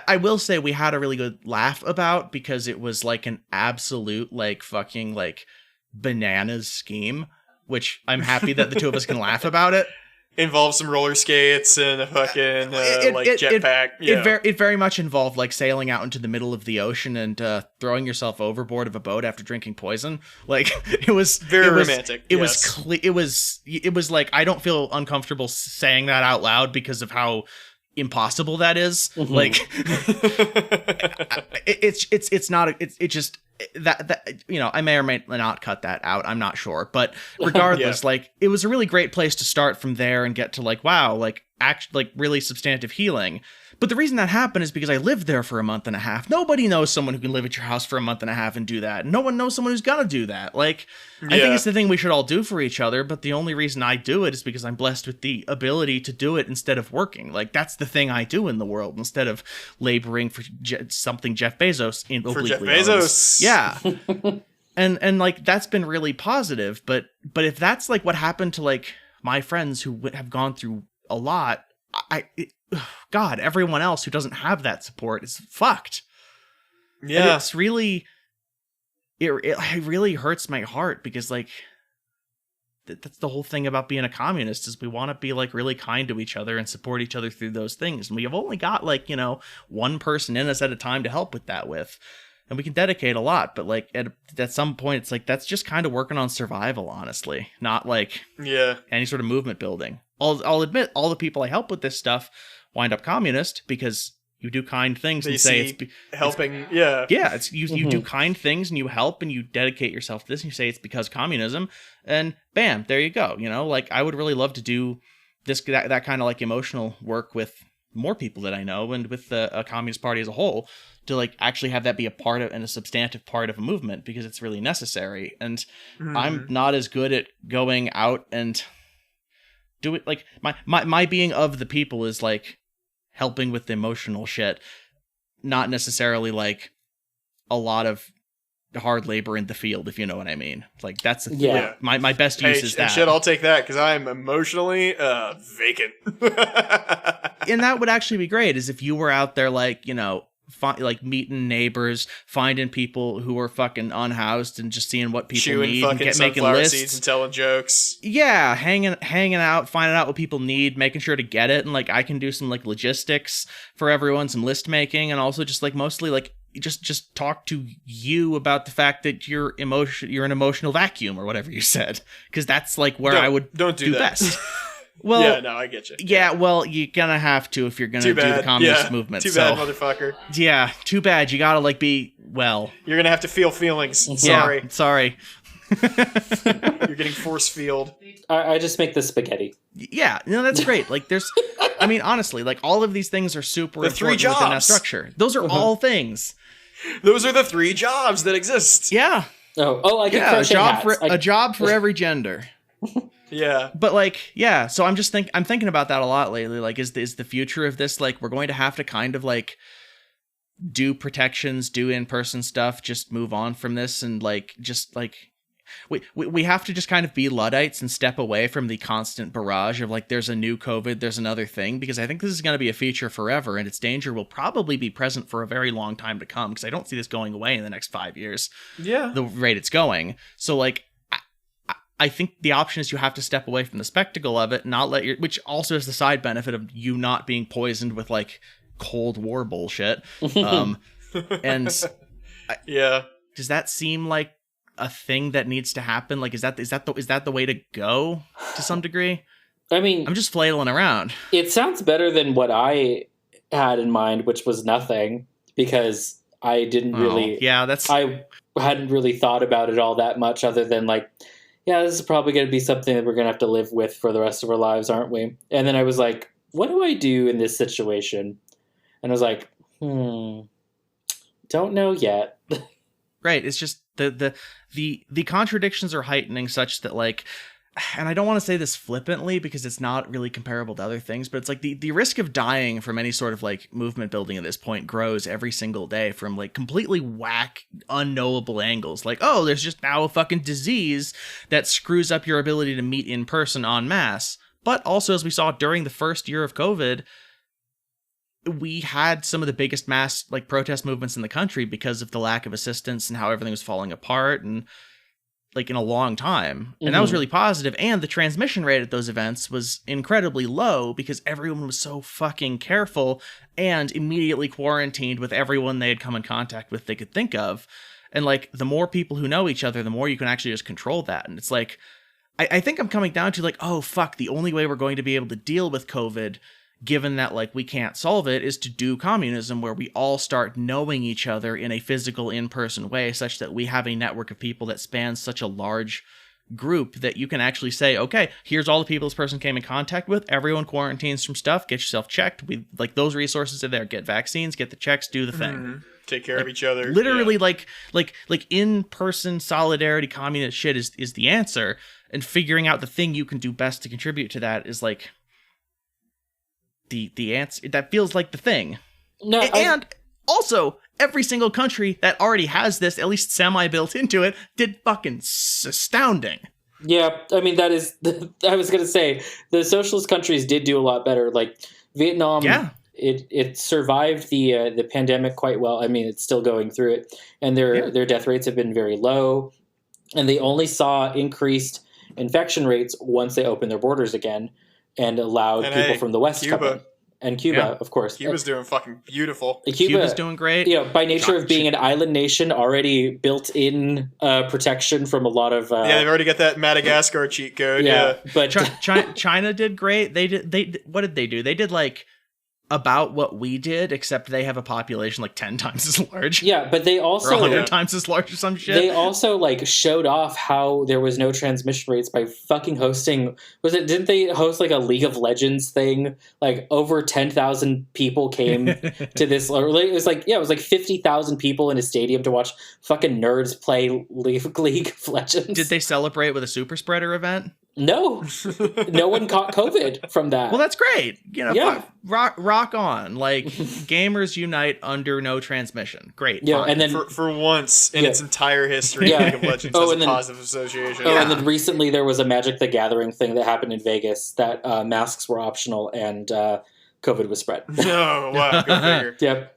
I will say we had a really good laugh about because it was like an absolute like fucking like bananas scheme, which I'm happy that the two of us can laugh about it. Involves some roller skates and a fucking jetpack. It very much involved like sailing out into the middle of the ocean and throwing yourself overboard of a boat after drinking poison. Like it was romantic. It was like I don't feel uncomfortable saying that out loud because of how impossible that is. Mm-hmm. Like it's not. It just. That I may or may not cut that out. I'm not sure, but regardless, like it was a really great place to start from there and get to like wow, like really substantive healing. But the reason that happened is because I lived there for a month and a half. Nobody knows someone who can live at your house for a month and a half and do that. No one knows someone who's gonna do that. Like I think it's the thing we should all do for each other. But the only reason I do it is because I'm blessed with the ability to do it instead of working. Like that's the thing I do in the world instead of laboring for something Jeff Bezos for Jeff Bezos. Owns. Yeah. and like that's been really positive. But if that's like what happened to like my friends who have gone through a lot, God, everyone else who doesn't have that support is fucked. Yeah. And it's really, it really hurts my heart because like, that's the whole thing about being a communist is we want to be like really kind to each other and support each other through those things. And we have only got like, one person in us at a time to help with that with. And we can dedicate a lot, but like at some point it's like, that's just kind of working on survival, honestly, not like any sort of movement building. I'll admit all the people I help with this stuff wind up communist because you do kind things and say it's helping. It's you do kind things and you help and you dedicate yourself to this and you say it's because communism and bam, there you go. Like I would really love to do that kind of like emotional work with more people that I know and with the Communist Party as a whole to like actually have that be a part of and a substantive part of a movement because it's really necessary. And I'm not as good at going out and do it. Like my being of the people is like helping with the emotional shit, not necessarily like a lot of hard labor in the field, if you know what I mean. Like that's Yeah. my best use is that. And shit, I'll take that because I'm emotionally vacant. And that would actually be great, is if you were out there like, you know, like meeting neighbors, finding people who are fucking unhoused and just seeing what people chewing need, fucking and making sunflower lists. seeds and telling jokes. Yeah, hanging out, finding out what people need, making sure to get it, and like I can do some like logistics for everyone, some list making, and also just like mostly like just talk to you about the fact that you're an emotional vacuum or whatever you said, because that's like where I would do that. best. Well, yeah, no, I get you. Yeah, well, you're gonna have to if you're gonna do the communist movement. Too bad, motherfucker. Yeah, too bad. You gotta like be well. You're gonna have to feel feelings. Yeah, sorry. You're getting force field. I just make the spaghetti. Yeah, no, that's great. Like, there's, I mean, honestly, like all of these things are super the three important jobs within that structure. Those are all things. Those are the 3 jobs that exist. Yeah. Oh, I can crochet hats. A job for every gender. Yeah. But like, yeah, so I'm thinking about that a lot lately. Like, is the future of this, like, we're going to have to kind of like do protections, do in-person stuff, just move on from this, and like, just like, we have to just kind of be Luddites and step away from the constant barrage of like, there's a new COVID, there's another thing, because I think this is going to be a feature forever, and its danger will probably be present for a very long time to come, because I don't see this going away in the next 5 years. Yeah. The rate it's going. So like, I think the option is you have to step away from the spectacle of it, not let which also has the side benefit of you not being poisoned with like Cold War bullshit. And yeah, does that seem like a thing that needs to happen? Like, is that the way to go to some degree? I mean, I'm just flailing around. It sounds better than what I had in mind, which was nothing, because I didn't really. Yeah, I hadn't really thought about it all that much, other than like, yeah, this is probably going to be something that we're going to have to live with for the rest of our lives, aren't we? And then I was like, what do I do in this situation? And I was like, don't know yet. Right. It's just the contradictions are heightening such that like, and I don't want to say this flippantly because it's not really comparable to other things, but it's like the risk of dying from any sort of like movement building at this point grows every single day from like completely whack, unknowable angles. Like, oh, there's just now a fucking disease that screws up your ability to meet in person en masse. But also, as we saw during the first year of COVID, we had some of the biggest mass like protest movements in the country because of the lack of assistance and how everything was falling apart, and like in a long time. And that was really positive. And the transmission rate at those events was incredibly low because everyone was so fucking careful and immediately quarantined with everyone they had come in contact with they could think of. And like, the more people who know each other, the more you can actually just control that. And it's like, I think I'm coming down to like, oh fuck, the only way we're going to be able to deal with COVID, given that like we can't solve it, is to do communism, where we all start knowing each other in a physical in-person way, such that we have a network of people that spans such a large group that you can actually say, okay, here's all the people this person came in contact with, everyone quarantines from stuff, get yourself checked, we like those resources are there, get vaccines, get the checks, do the thing. Take care of each other. Literally, like in-person solidarity communist shit is the answer, and figuring out the thing you can do best to contribute to that is like the answer. That feels like the thing. No, and also, every single country that already has this, at least semi-built into it, did fucking astounding. Yeah, I mean, that is, I was going to say, the socialist countries did do a lot better. Like, Vietnam, it survived the pandemic quite well. I mean, it's still going through it. And their death rates have been very low. And they only saw increased infection rates once they opened their borders again and allowed people from the West to come in. And Cuba, of course. Cuba's doing fucking beautiful. Cuba's doing great. You know, by nature of being an island nation, already built in protection from a lot of. They've already got that Madagascar cheat code. But China did great. What did they do? They did like about what we did, except they have a population like 10 times as large. Yeah, but they also... Or 100 times as large or some shit. They also, like, showed off how there was no transmission rates by fucking hosting... Didn't they host, like, a League of Legends thing? Like, over 10,000 people came to this... It was like 50,000 people in a stadium to watch fucking nerds play League of Legends. Did they celebrate with a super spreader event? No. No one caught COVID from that. Well, that's great. Yeah. Rock on. Like, gamers unite under no transmission. Great. Yeah, fine. and then for once in its entire history, League of Legends has a positive association. And then recently there was a Magic the Gathering thing that happened in Vegas that masks were optional and COVID was spread. Oh, wow. Go figure. Yep.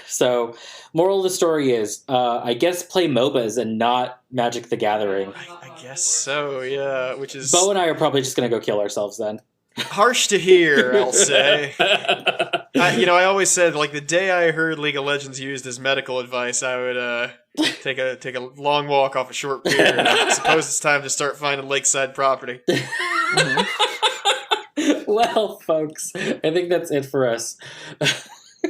So, moral of the story is, I guess play MOBAs and not Magic the Gathering. I guess so, yeah. Which is Bo and I are probably just going to go kill ourselves then. harsh to hear, I'll say. I always said, like, the day I heard League of Legends used as medical advice, I would take a long walk off a short pier. And I suppose it's time to start finding lakeside property. Well, folks, I think that's it for us.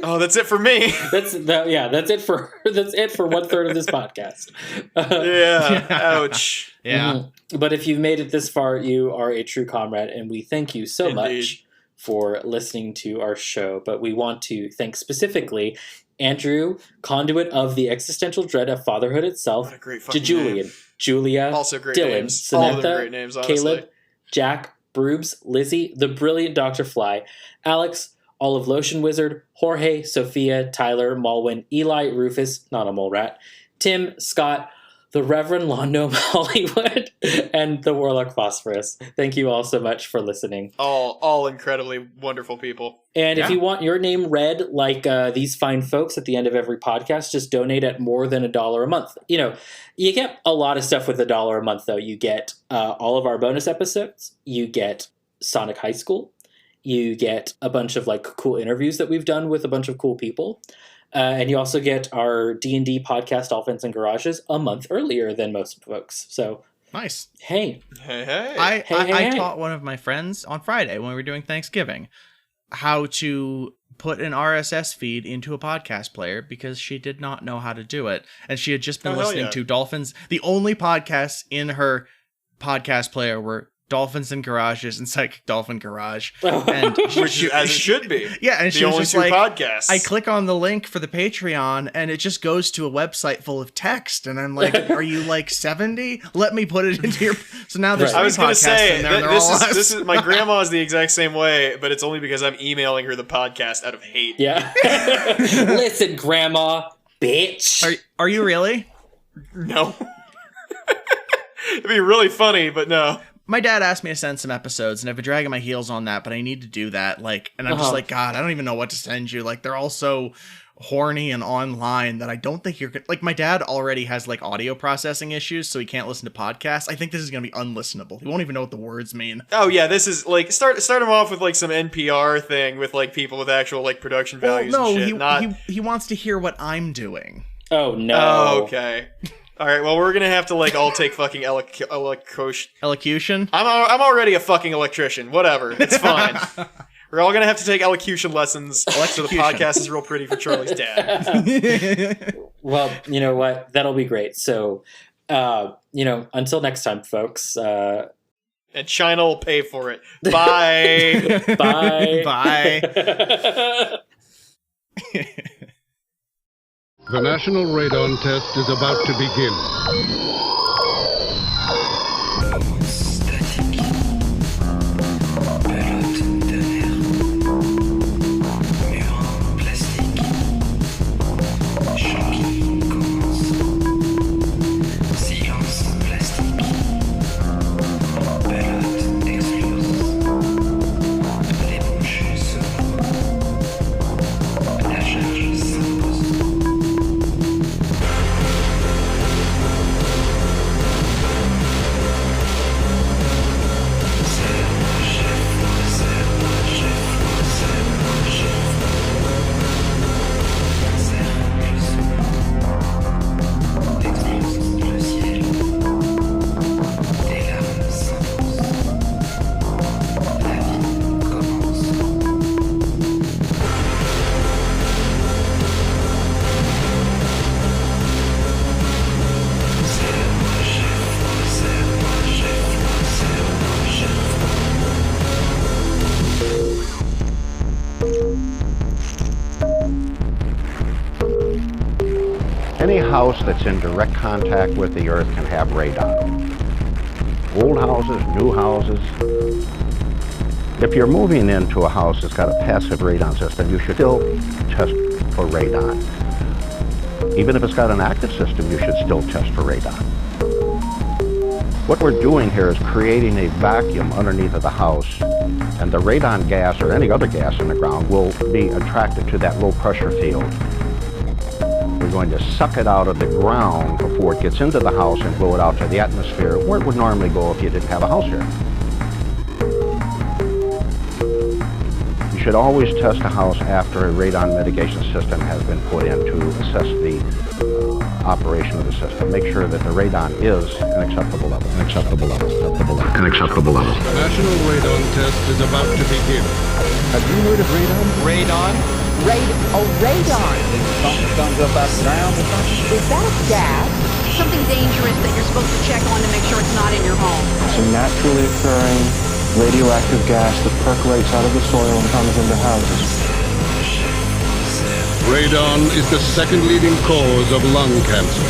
Oh, that's it for me. That's it for 1/3 of this podcast. Yeah. Ouch. Yeah. Mm-hmm. But if you've made it this far, you are a true comrade, and we thank you so much for listening to our show. But we want to thank specifically Andrew, conduit of the existential dread of fatherhood itself, What a great to fucking Julian, name. Julia, Also great Dylan, names. All of them Samantha, great names, honestly. Caleb, Jack, Broobs, Lizzie, the brilliant Dr. Fly, Alex, Olive Lotion Wizard, Jorge, Sophia, Tyler, Malwin, Eli, Rufus, not a mole rat, Tim, Scott, the Reverend Londo Hollywood, and the Warlock Phosphorus. Thank you all so much for listening. All incredibly wonderful people. And if you want your name read like these fine folks at the end of every podcast, just donate at more than $1 a month. You get a lot of stuff with $1 a month, though. You get all of our bonus episodes. You get Sonic High School. You get a bunch of like cool interviews that we've done with a bunch of cool people. And you also get our D&D podcast, Dolphins and Garages, a month earlier than most folks. So Nice. Hey. I taught one of my friends on Friday when we were doing Thanksgiving how to put an RSS feed into a podcast player because she did not know how to do it. And she had just been listening to Dolphins. The only podcasts in her podcast player were Dolphins and Garages and Psychic Dolphin Garage. And Which as it should be. Yeah, and the she was only just two like, podcasts. I click on the link for the Patreon and it just goes to a website full of text. And I'm like, are you like 70? Let me put it into your... So now there's I was going to say, in there, this is my grandma is the exact same way, but it's only because I'm emailing her the podcast out of hate. Yeah. Listen, Grandma, bitch. Are you really? No. It'd be really funny, but no. My dad asked me to send some episodes, and I've been dragging my heels on that, but I need to do that. And I'm just like, God, I don't even know what to send you. Like, they're all so horny and online that I don't think you're like. My dad already has like audio processing issues, so he can't listen to podcasts. I think this is gonna be unlistenable. He won't even know what the words mean. Oh yeah, this is like start him off with like some NPR thing with like people with actual like production values. Well, no, and shit. he wants to hear what I'm doing. Oh no. Oh, okay. All right, well, we're gonna have to like all take fucking elocution. I'm already a fucking electrician. Whatever, it's fine. We're all gonna have to take elocution lessons. So the podcast is real pretty for Charlie's dad. Well, you know what? That'll be great. So, until next time, folks. And China will pay for it. Bye. Bye. Bye. The national radon test is about to begin. Any house that's in direct contact with the earth can have radon. old houses, new houses. If you're moving into a house that's got a passive radon system, you should still test for radon. Even if it's got an active system, you should still test for radon. What we're doing here is creating a vacuum underneath of the house, and the radon gas or any other gas in the ground will be attracted to that low pressure field. We're going to suck it out of the ground before it gets into the house and blow it out to the atmosphere, where it would normally go if you didn't have a house here. You should always test a house after a radon mitigation system has been put in to assess the operation of the system. Make sure that the radon is an acceptable level. An acceptable level. An acceptable level. The national radon test is about to begin. Have you heard of radon? Radon? Radon. Comes up out of the ground or something? Is that a gas? Something dangerous that you're supposed to check on to make sure it's not in your home. It's a naturally occurring radioactive gas that percolates out of the soil and comes into houses. Radon is the second leading cause of lung cancer.